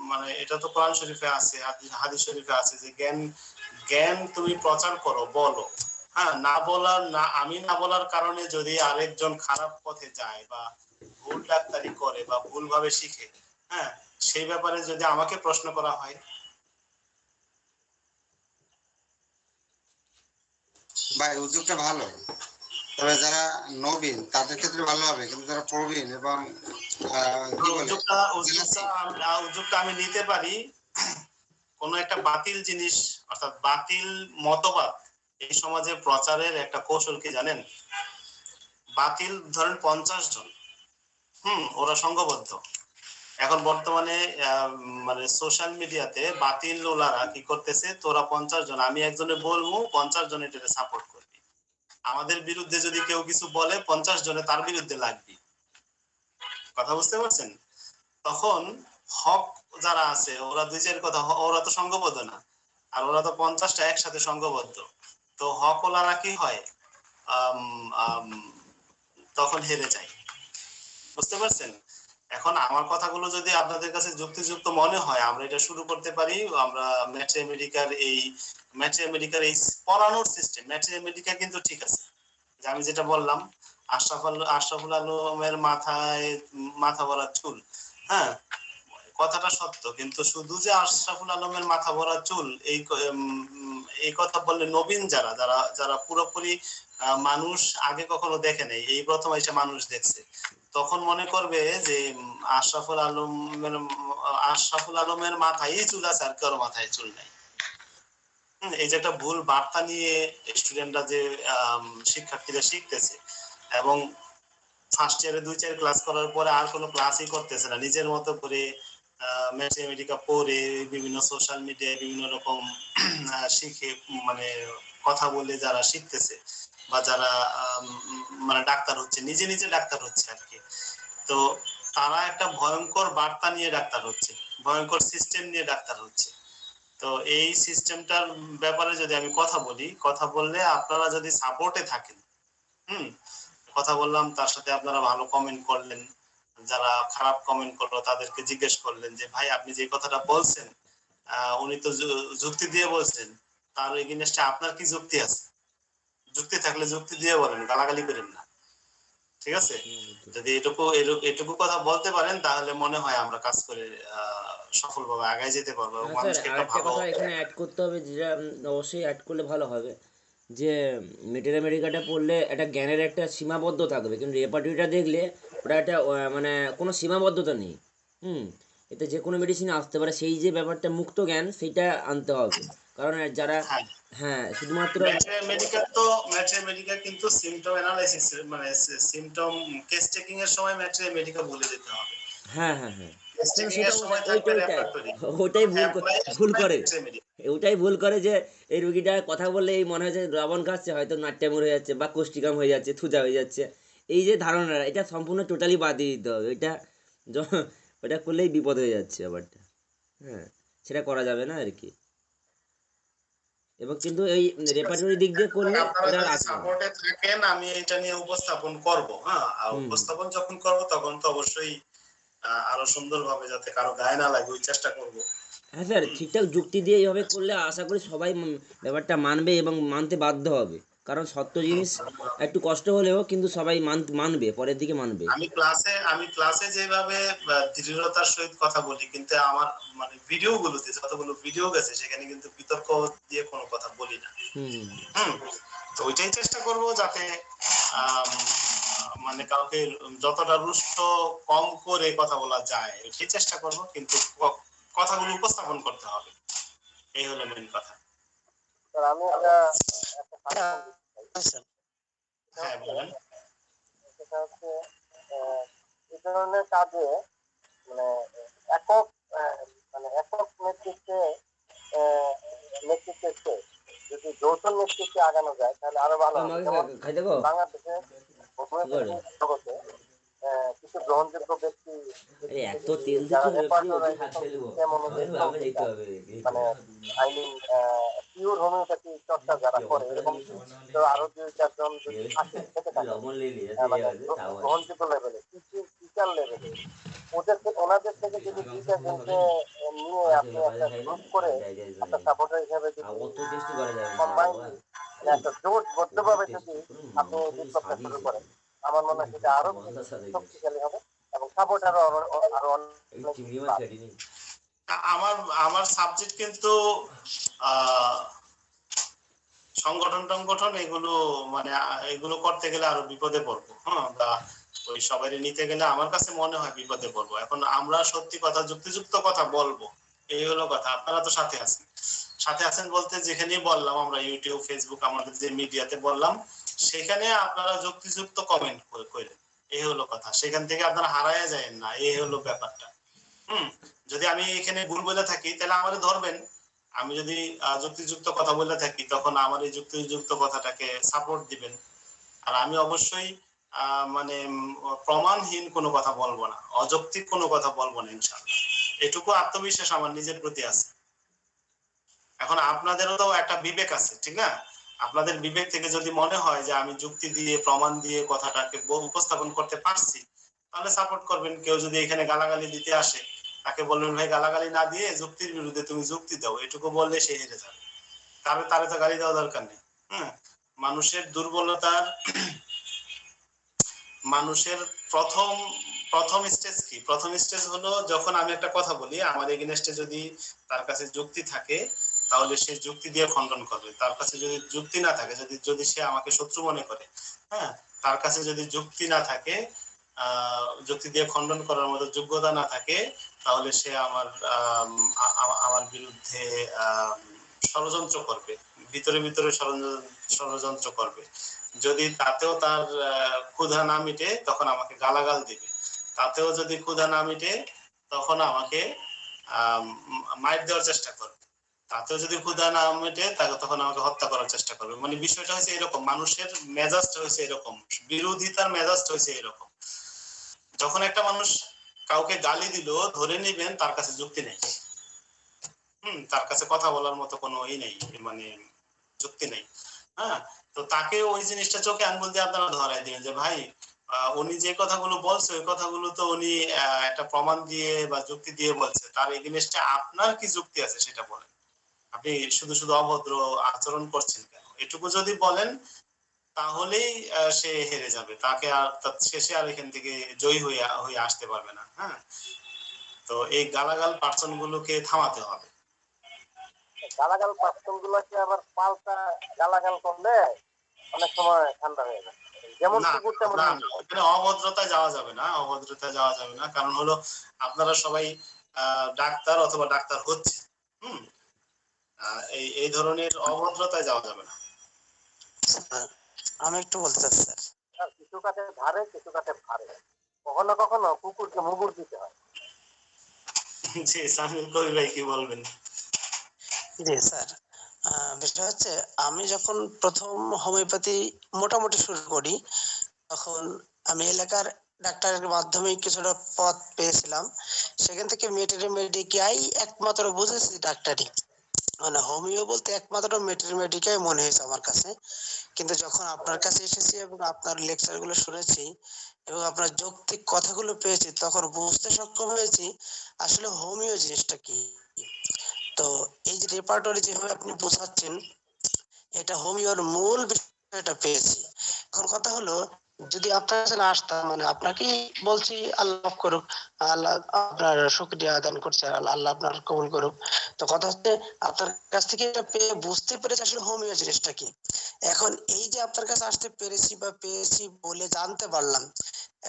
মানে এটা তো কোরআন শরীফে আছে, হাদিস শরীফে আছে যে জ্ঞান তুমি প্রচার করো, বলো। হ্যাঁ, আমি না বলার কারণে যদি আরেকজন খারাপ পথে যায় বা ভুল ডাক্তারি করে বা ভুলভাবে শিখে, হ্যাঁ, সেই ব্যাপারে যদি আমাকে প্রশ্ন করা হয়, ভাই উদ্যোগটা ভালো, তবে যারা নবীন তাদের ক্ষেত্রে ভালো হবে, কিন্তু যারা প্রবীণ এবং উদ্যোগটা আমি নিতে পারি কোন একটা বাতিল জিনিস, অর্থাৎ বাতিল মতবাদ এই সমাজে প্রচারের একটা কৌশল কি জানেন? বাতিল ধরেন 50 জন, ওরা সংঘবদ্ধ। এখন বর্তমানে মানে সোশ্যাল মিডিয়াতে বাতিল লোলারা কি করতেছে, তোরা 50 জন, আমি একজনে বলবো 50 জন এটাকে সাপোর্ট করবি, আমাদের বিরুদ্ধে যদি কেউ কিছু বলে 50 জনে তার বিরুদ্ধে লাগবে। কথা বুঝতে পারছেন? তখন হক যারা আছে ওরা দুই চার কথা, ওরা তো সংঘবদ্ধ না, আর ওরা তো 50টা একসাথে সংঘবদ্ধ। তো হক ওলারা কি হয়, তখন হেরে যায়। বুঝতে পারছেন? এখন আমার কথাগুলো যদি আপনাদের কাছে যুক্তিযুক্ত মনে হয়, আমরা এটা শুরু করতে পারি। আমরা ম্যাথমেটিকার এই পড়ানোর সিস্টেম, ম্যাথমেটিকা কিন্তু ঠিক আছে, যে আমি যেটা বললাম আশরাফুল আলমের মাথা ভরা চুল, হ্যাঁ, কথাটা সত্য, কিন্তু শুধু যে আশরাফুল আলমের মাথা ভরা চুল এই কথা বললে নবীন যারা যারা যারা পুরোপুরি মানুষ আগে কখনো দেখে নাই, এই প্রথম এসে মানুষ দেখছে, তখন মনে করবে যে আশরাফুল আলমের মাথায় চুল আছে আর কারো মাথায় চুল নাই। এই যে একটা ভুল বার্তা নিয়ে স্টুডেন্টরা যে শিক্ষার্থীরা শিখতেছে, এবং ফার্স্ট ইয়ারে 2-4 ক্লাস করার পরে আর কোনো ক্লাসই করতেছে না, নিজের মতো করে ম্যাথমেটিকা পড়ে বিভিন্ন সোশ্যাল মিডিয়ায় বিভিন্ন রকম শিখে, মানে কথা বলে যারা শিখতেছে বা যারা মানে ডাক্তার হচ্ছে, নিজে নিজে ডাক্তার হচ্ছে আর কি। তো তারা একটা ভয়ঙ্কর বার্তা নিয়ে ডাক্তার হচ্ছে, ভয়ঙ্কর সিস্টেম নিয়ে ডাক্তার হচ্ছে। তো এই সিস্টেমটার ব্যাপারে যদি আমি কথা বললে আপনারা যদি সাপোর্টে থাকেন, কথা বললাম, তার সাথে আপনারা ভালো কমেন্ট করলেন, যারা খারাপ কমেন্ট করলো তাদেরকে জিজ্ঞেস করলেন যে ভাই আপনি যে কথাটা বলছেন উনি তো যুক্তি দিয়ে বলছেন, তার এগেইনস্টে আপনার কি যুক্তি আছে? যুক্তি থাকলে যুক্তি দিয়ে বলেন, গালাগালি করেন না, ঠিক আছে? যদি এটুকু কথা বলতে পারেন তাহলে মনে হয় আমরা কাজ করে সফলভাবে আগায় যেতে পারবো এবং হ্যাঁ স্যার, মানুষকে একটা আরেকটা ভালো। কথা এখানে অ্যাড করতে হবে, যেটা অবশ্যই অ্যাড করলে ভালো হবে, যে মেটের আমেরিকাটা পড়লে একটা জ্ঞানের একটা সীমাবদ্ধ থাকবে, কিন্তু রেপার্টরিটা দেখলে ওটা একটা মানে কোনো সীমাবদ্ধতা নেই। এতে যে কোনো মেডিসিন আসতে পারে, সেই যে ব্যাপারটা মুক্ত জ্ঞান সেইটা আনতে হবে, কারণ যারা হ্যাঁ শুধুমাত্র ম্যাট্রিমেডিকা কিন্তু সিম্পটম অ্যানালাইসিস মানে সিম্পটম কেস টেকিং এর সময় ম্যাট্রিমেডিকা বলে দিতে হবে। হ্যাঁ হ্যাঁ হ্যাঁ, ওটাই ভুল করে যে এই রুগীটা কথা বললে এই মনে হয় যে লবণ খাচ্ছে, হয়তো নাট্যামুর হয়ে যাচ্ছে বা কোষ্টিকাম হয়ে যাচ্ছে, থুজা হয়ে যাচ্ছে, এই যে ধারণা এটা সম্পূর্ণ টোটালি বাদ দিয়ে দিতে হবে। ওটা করলেই বিপদ হয়ে যাচ্ছে ব্যাপারটা। হ্যাঁ, সেটা করা যাবে না আর কি। এবং কিন্তু এই রেপার্টরি দিক দিয়ে করলে সাপোর্টে থাকেন, আমি এটা নিয়ে উপস্থাপন করব। হ্যাঁ, আর উপস্থাপন যখন করব তখন তো অবশ্যই আরো সুন্দরভাবে যাতে কারো গায়ে না লাগে ওই চেষ্টা করব। হ্যাঁ স্যার, ঠিকঠাক যুক্তি দিয়ে এইভাবে করলে আশা করি সবাই ব্যাপারটা মানবে এবং মানতে বাধ্য হবে, কারণ সত্য জিনিস একটু কষ্ট হলেও কিন্তু সবাই মানবে, পরের দিকে মানবে। আমি ক্লাসে যেভাবে দৃঢ়তার সহিত কথা বলি, কিন্তু আমার মানে ভিডিওগুলোতে যতগুলো ভিডিও গেছে সেখানে কিন্তু বিতর্ক দিয়ে কোনো কথা বলি না। তো ওইটাই চেষ্টা করব যাতে মানে কাউকে যতটা রুষ্ট কম করে কথা বলা যায় ওইটাই চেষ্টা করব, কিন্তু কথাগুলো উপস্থাপন করতে হবে, এই হলো মেইন কথা। আমি হ্যাঁ বলেন। সেটা হচ্ছে এই ধরনের কাজে মানে একক নেতৃত্বে যদি যৌথ নেতৃত্বে আগানো যায় তাহলে আরো ভালো হবে। বাংলাদেশে জগতে কিছু গ্রহণযোগ্য ব্যক্তি মানে আই মিন পিওর হোমিওপ্যাথি চর্চা যারা করে এরকম আরো 2-4 জন যদি থাকে গ্রহণযোগ্য লেভেলে টিচার লেভেলে ওনাদের থেকে যদি 2-4 জনকে নিয়ে আপনি একটা গ্রুপ করে একটা সাপোর্টার হিসেবে যদি কম্বাইন একটা জোটবদ্ধভাবে যদি আপনি বিপ্লবটা শুরু করেন, আমার মনে হয় সেটা আরো শক্তিশালী হবে এবং সাপোর্ট আরো আমার সাবজেক্ট কিন্তু সংগঠন এগুলো মানে এগুলো করতে গেলে আরো বিপদে পড়বো। হ্যাঁ, বা ওই সবাই নিতে গেলে আমার কাছে মনে হয় বিপদে পড়বো। এখন আমরা সত্যি কথা যুক্তিযুক্ত কথা বলবো, এই হলো কথা। আপনারা তো সাথে আছেন বলতে যেখানেই বললাম আমরা ইউটিউব ফেসবুক আমাদের যে মিডিয়াতে বললাম সেখানে আপনারা যুক্তিযুক্ত কমেন্ট করেন, এই হলো কথা। সেখান থেকে আপনারা হারায় যায়েন না, এই হলো ব্যাপারটা। যদি আমি এখানে ভুল বলে থাকি তাহলে আমারে ধরবেন, আমি যদি যুক্তিযুক্ত কথা বলে থাকি তখন আমার এই যুক্তিযুক্ত কথাটাকে সাপোর্ট দিবেন। আর আমি অবশ্যই মানে প্রমাণহীন কোনো কথা বলবো না, অযৌক্তিক কোনো কথা বলবো না ইনশাআল্লাহ। এটুকু আত্মবিশ্বাস আমার নিজের প্রতি আছে। এখন আপনাদেরও তো একটা বিবেক আছে, ঠিক না? আপনাদের বিবেক থেকে যদি মনে হয় যে আমি যুক্তি দিয়ে প্রমাণ দিয়ে কথাটাকে উপস্থাপন করতে পারছি তাহলে সাপোর্ট করবেন। কেউ যদি এখানে গালাগালি দিতে আসে তাকে বলবেন ভাই গালাগালি না দিয়ে যুক্তির বিরুদ্ধে তুমি যুক্তি দাও, এটুকু বললে সে হেরে যাবে। তারে তো গালি দেওয়া দরকার নেই। মানুষের দুর্বলতার মানুষের প্রথম স্টেজ কি? প্রথম স্টেজ হলো যখন আমি একটা কথা বলি আমার এগেইনস্টে যদি তার কাছে যুক্তি থাকে তাহলে সে যুক্তি দিয়ে খণ্ডন করবে। তার কাছে যদি যুক্তি না থাকে, যদি সে আমাকে শত্রু মনে করে, হ্যাঁ, তার কাছে যদি যুক্তি না থাকে, যুক্তি দিয়ে খণ্ডন করার মতো যোগ্যতা না থাকে, তাহলে সে আমার বিরুদ্ধে ষড়যন্ত্র করবে, ভিতরে ষড়যন্ত্র করবে। যদি তাতেও তার ক্ষুধা না মিটে তখন আমাকে গালাগাল দিবে, তাতেও যদি ক্ষুধা না মিটে তখন আমাকে মাইর দেওয়ার চেষ্টা করবে, তাতেও যদি ক্ষুধা না মেটে তখন আমাকে হত্যা করার চেষ্টা করবে। মানে বিষয়টা হচ্ছে এরকম, মানুষের মেজাজটা হচ্ছে এরকম, বিরোধিতার মেজাজটা হচ্ছে এরকম। যখন একটা মানুষ কাউকে গালি দিল ধরে নিবেন তার কাছে যুক্তি নেই, তার কাছে কথা বলার মতো কোনো নেই, মানে যুক্তি নেই। হ্যাঁ, তো তাকে ওই জিনিসটা চোখে আঙ্গুল দিয়ে আপনারা ধরাই দিবেন যে ভাই উনি যে কথাগুলো বলছে ওই কথাগুলো তো উনি একটা প্রমাণ দিয়ে বা যুক্তি দিয়ে বলছে, তার এগেইনস্টে আপনার কি যুক্তি আছে সেটা বলেন। আপনি শুধু শুধু অভদ্র আচরণ করছেন কেন, এটুকু যদি বলেন তাহলেই সে হেরে যাবে, তাকে আর শেষে আর এখান থেকে জয়ী হয়ে আসতে পারবে না। হ্যাঁ, তো এই গালাগাল পার্সন গুলোকে থামাতে হবে। গালাগাল পার্সন গুলোকে আবার পাল্টা গালাগাল করলে অনেক সময় ঠান্ডা হয়ে যায়, যেমন কুকুর তেমন অভদ্রতায় যাওয়া যাবে না, অভদ্রতায় যাওয়া যাবে না, কারণ হলো আপনারা সবাই ডাক্তার অথবা ডাক্তার হচ্ছে, এই ধরনের অভদ্রতায় যাওয়া যাবে না। আমি একটু বলতে চাচ্ছি স্যার, কিছু কাছে ধারে কিছু কাছে ভারে, কখনো কখনো কুকুরকে মুগুর দিতে হয়। জি সামিল কবির ভাই কি বলবেন? জি স্যার, বিষয় হচ্ছে আমি যখন প্রথম হোমিওপ্যাথি মোটামুটি শুরু করি তখন আমি এলাকার ডাক্তারের মাধ্যমে কিছুটা পথ পেয়েছিলাম, সেখান থেকে মেডিকাই একমাত্র বুঝেছি ডাক্তারি, মানে হোমিও বলতে একমাত্র মেডিকাই মনে হয়েছে আমার কাছে। কিন্তু যখন আপনার কাছে এসেছি এবং আপনার লেকচার গুলো শুনেছি এবং আপনার যৌক্তিক কথাগুলো পেয়েছি তখন বুঝতে সক্ষম হয়েছি আসলে হোমিও জিনিসটা কি। তো এই যে রেপার্টরি যেভাবে আপনি বোঝাচ্ছেন এটা হোমিওর মূল বিষয়টা পেয়েছি। এখন কথা হলো যদি আপনার কাছে না আসতাম, মানে আপনাকে বলছি আল্লাহ করুক, আল্লাহ আপনার শুকরিয়া আদান করছে, আল্লাহ আপনার কবুল করুক। তো কথা হচ্ছে আপনার কাছ থেকে এটা পেয়ে বুঝতে পেরেছি আসলে হোমিও জিনিসটা কি। এখন এই যে আপনার কাছে আসতে পেরেছি বা পেয়েছি বলে জানতে পারলাম,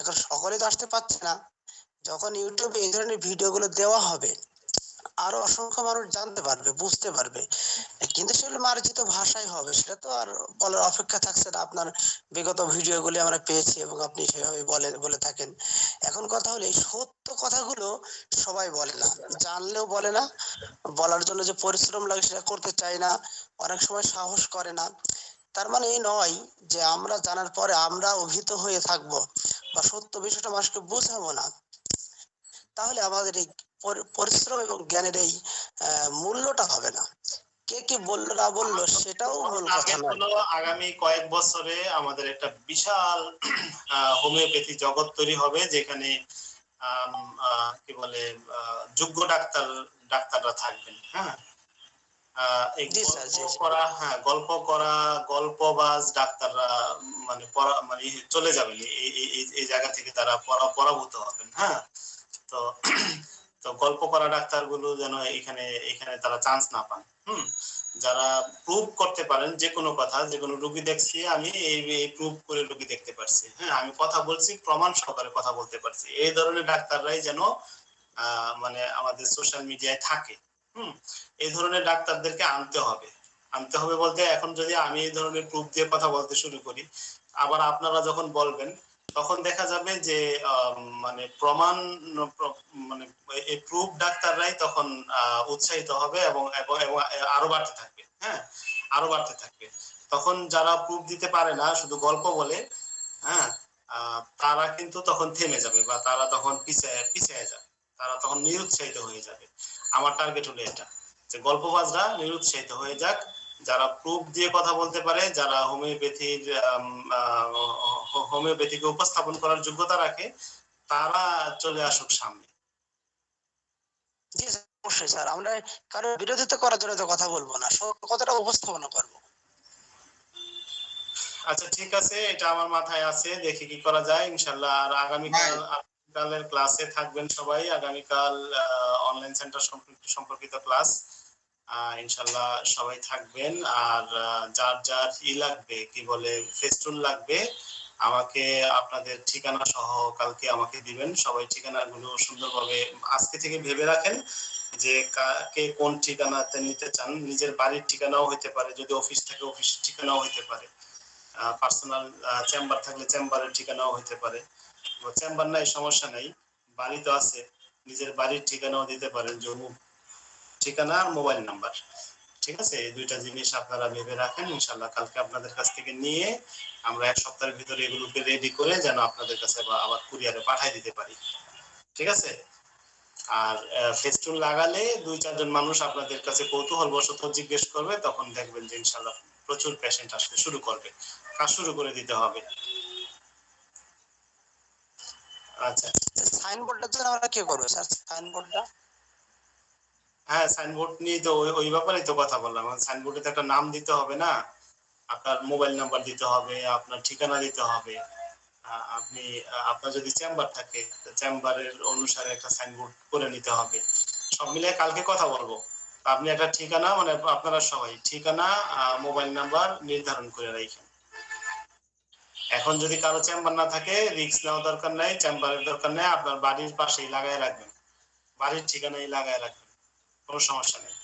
এখন সকলে তো আসতে পারছে না, যখন ইউটিউবে এই ধরনের ভিডিওগুলো দেওয়া হবে আরো অসংখ্য মানুষ জানতে পারবে, বুঝতে পারবে, কিন্তু সেগুলো মার্জিত ভাষায় হবে, সেটা তো আর বলার অপেক্ষা থাকছে না। আপনার বিগত ভিডিওগুলি আমরা পেয়েছি এবং আপনি সেভাবে বলে থাকেন। এখন কথা হলো এই সত্য কথাগুলো সবাই বলে না, জানলেও বলে না, বলার জন্য যে পরিশ্রম লাগে সেটা করতে চায় না, অনেক সময় সাহস করে না। তার মানে এই নয় যে আমরা জানার পরে আমরা অভিহিত হয়ে থাকবো বা সত্য বিষয়টা মানুষকে বুঝাবো না, তাহলে আমাদের এই পরিশ্রম এবং জ্ঞানের এই মূল্যটা হবে না। কে কি বললো না বললো সেটাও মূল কথা নয়। আগামী কয়েক বছরে আমাদের একটা বিশাল হোমিওপ্যাথি জগৎ তৈরি হবে, যেখানে কি বলে যোগ্য ডাক্তাররা থাকবেন। হ্যাঁ, গল্প করা গল্পবাজ ডাক্তাররা মানে চলে যাবেন, এই জায়গা থেকে তারা পরাভূত হবেন। হ্যাঁ, তো তো গল্প করা ডাক্তার গুলো যেন এখানে তারা চান্স না পান। যারা প্রুভ করতে পারেন যে কোনো কথা, যে কোনো রোগী দেখছি আমি এই প্রুভ করে রোগী দেখতে পারছি, হ্যাঁ আমি কথা বলছি প্রমাণ সহকারে কথা বলতে পারছি, এই ধরনের ডাক্তাররাই যেন মানে আমাদের সোশ্যাল মিডিয়ায় থাকে। এই ধরনের ডাক্তারদেরকে আনতে হবে বলতে, এখন যদি আমি এই ধরনের প্রুফ দিয়ে কথা বলতে শুরু করি, আবার আপনারা যখন বলবেন তখন দেখা যাবে যে মানে প্রমাণ মানে এই প্রুফ ডাক্তাররাই তখন উৎসাহিত হবে এবং আরো বাড়তে থাকবে। হ্যাঁ, আরো বাড়তে থাকবে। তখন যারা প্রুফ দিতে পারে না, শুধু গল্প বলে, হ্যাঁ তারা কিন্তু তখন থেমে যাবে বা তারা তখন পিছিয়ে যাবে, তারা তখন নিরুৎসাহিত হয়ে যাবে। আমার টার্গেট হলো এটা, যে গল্পবাজরা নিরুৎসাহিত হয়ে যাক, যারা প্রুফ দিয়ে কথা বলতে পারে, যারা হোমিওপ্যাথিকে উপস্থাপন করার যোগ্যতা রাখে, তারা চলে আসুক সামনে। জি অবশ্যই স্যার, আমরা কারো বিরোধিতা করার জন্য তো কথা বলবো না, কতটা উপস্থাপনা করবো। আচ্ছা ঠিক আছে, এটা আমার মাথায় আছে, দেখি কি করা যায় ইনশাআল্লাহ। আর আগামীকালের ক্লাসে থাকবেন সবাই, আগামীকাল অনলাইন সেন্টার সম্পর্কিত ক্লাস, ইনশাআল্লাহ সবাই থাকবেন। আর যার যার লাগবে, কি বলে ফেস্টুন লাগবে, আমাকে আপনাদের ঠিকানা সহ কালকে আমাকে দিবেন। সবাই ঠিকানাগুলো সুন্দরভাবে আজকে থেকে ভেবে রাখেন যে কে কোন ঠিকানাতে নিতে চান। নিজের বাড়ির ঠিকানাও হতে পারে, যদি অফিস থাকে অফিসের ঠিকানাও হতে পারে, পার্সোনাল চেম্বার থাকলে চেম্বারের ঠিকানাও হতে পারে, চেম্বার নাই সমস্যা নাই, বাড়ি তো আছে, নিজের বাড়ির ঠিকানাও দিতে পারেন, জরুর ঠিকানা আর মোবাইল নাম্বার। ঠিক আছে, এই দুইটা জিনিস আপনারা ভেবে রাখেন। ইনশাআল্লাহ কালকে আপনাদের কাছ থেকে নিয়ে আমরা এক সপ্তাহের ভিতরে এগুলোকে রেডি করে যেন আপনাদের কাছে আবার কুরিয়ারে পাঠিয়ে দিতে পারি। ঠিক আছে, আর ফেস্টুন লাগালে 2-4 জন মানুষ আপনাদের কাছে কৌতূহলবশত জিজ্ঞেস করবে, তখন দেখবেন যে ইনশাআল্লাহ প্রচুর পেশেন্ট আসতে শুরু করবে, কাজ শুরু করে দিতে হবে। আচ্ছা, সাইনবোর্ডটা জন্য আমরা কি করব স্যার? সাইনবোর্ডটা হ্যাঁ সাইনবোর্ড নিয়ে তো ওই ব্যাপারেই তো কথা বললাম। সাইনবোর্ডে তো একটা নাম দিতে হবে না, আপনার মোবাইল নাম্বার দিতে হবে, আপনার ঠিকানা দিতে হবে। আপনি আপনার যদি চেম্বার থাকে চেম্বারের অনুসারে একটা সাইনবোর্ড করে নিতে হবে। সব মিলে কালকে কথা বলবো। আপনি একটা ঠিকানা মানে আপনারা সবাই ঠিকানা মোবাইল নাম্বার নির্ধারণ করে রাখেন। এখন যদি কারো চেম্বার না থাকে রিস্ক নেওয়া দরকার নাই, চেম্বারের দরকার নেই, আপনার বাড়ির পাশেই লাগায় রাখবেন, বাড়ির ঠিকানায় লাগায় রাখবেন, কোনো সমস্যা নেই।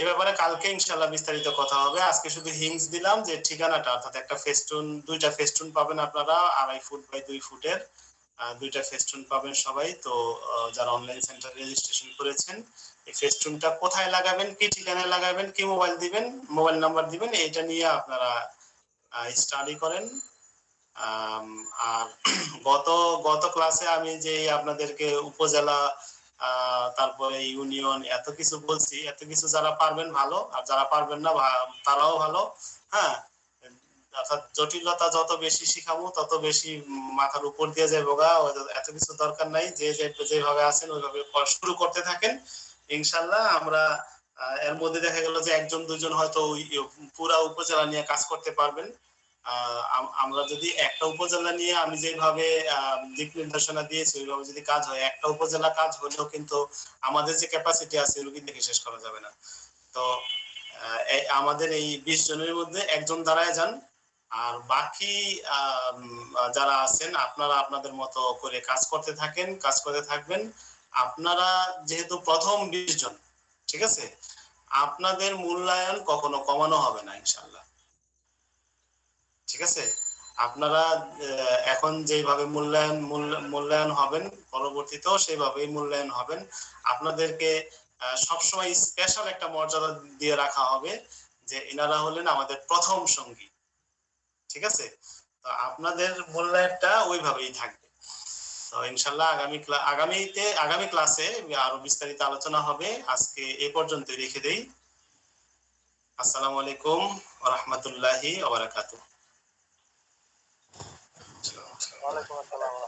এই ব্যাপারে কালকে ইনশাআল্লাহ বিস্তারিত কথা হবে। আজকে শুধু হিংস দিলাম যে ঠিকানাটা, অর্থাৎ একটা ফেস্টুন, দুইটা ফেস্টুন পাবেন আপনারা 2.5 ফুট বাই 2 ফুটের, দুইটা ফেস্টুন পাবেন সবাই। তো যারা অনলাইন সেন্টার রেজিস্ট্রেশন করেছেন, এই ফেস্টুনটা কোথায় লাগাবেন, কি ঠিকানায় লাগাবেন, কি মোবাইল দিবেন, মোবাইল নাম্বার দিবেন, এটা নিয়ে আপনারা স্টাডি করেন। আর গত ক্লাসে আমি যে আপনাদেরকে উপজেলা তারপরে ইউনিয়ন এত কিছু বলছি, এত কিছু যারা পারবেন ভালো, আর যারা পারবেন না তারাও ভালো। হ্যাঁ, অর্থাৎ জটিলতা যত বেশি শিখাবো তত বেশি মাথার উপর দিয়ে যাবো গা। এত কিছু দরকার নাই, যেভাবে আছেন ওইভাবে শুরু করতে থাকেন। ইনশাল্লাহ আমরা এর মধ্যে দেখা গেল যে একজন দুজন হয়তো পুরা উপজেলা নিয়ে কাজ করতে পারবেন। আমরা যদি একটা উপজেলা নিয়ে আমি যেভাবে দিক নির্দেশনা দিয়েছি ওইভাবে যদি কাজ হয়, একটা উপজেলা কাজ হলেও কিন্তু আমাদের যে ক্যাপাসিটি আছে রুগী দেখে শেষ করা যাবে না। তো আমাদের এই 20 জনের মধ্যে একজন দাঁড়ায় যান, আর বাকি যারা আছেন আপনারা আপনাদের মতো করে কাজ করতে থাকেন, কাজ করতে থাকবেন। আপনারা যেহেতু প্রথম 20 জন, ঠিক আছে, আপনাদের মূল্যায়ন কখনো কমানো হবে না ইনশাআল্লাহ। ঠিক আছে, আপনারা এখন যেভাবে মূল্যায়ন হবেন পরবর্তীতেও সেইভাবেই মূল্যায়ন হবেন। আপনাদেরকে সবসময় স্পেশাল একটা মর্যাদা দিয়ে রাখা হবে যে এনারা হলেন আমাদের প্রথম সঙ্গী। ঠিক আছে, তো আপনাদের মূল্যায়নটা ওইভাবেই থাকবে। তো ইনশাআল্লাহ আগামী ক্লাসে আরো বিস্তারিত আলোচনা হবে। আজকে এই পর্যন্ত রেখে দেই। আসসালামু আলাইকুম ওয়া রাহমাতুল্লাহি ওয়া বারাকাতুহু। ওয়ালাইকুম আসসালাম।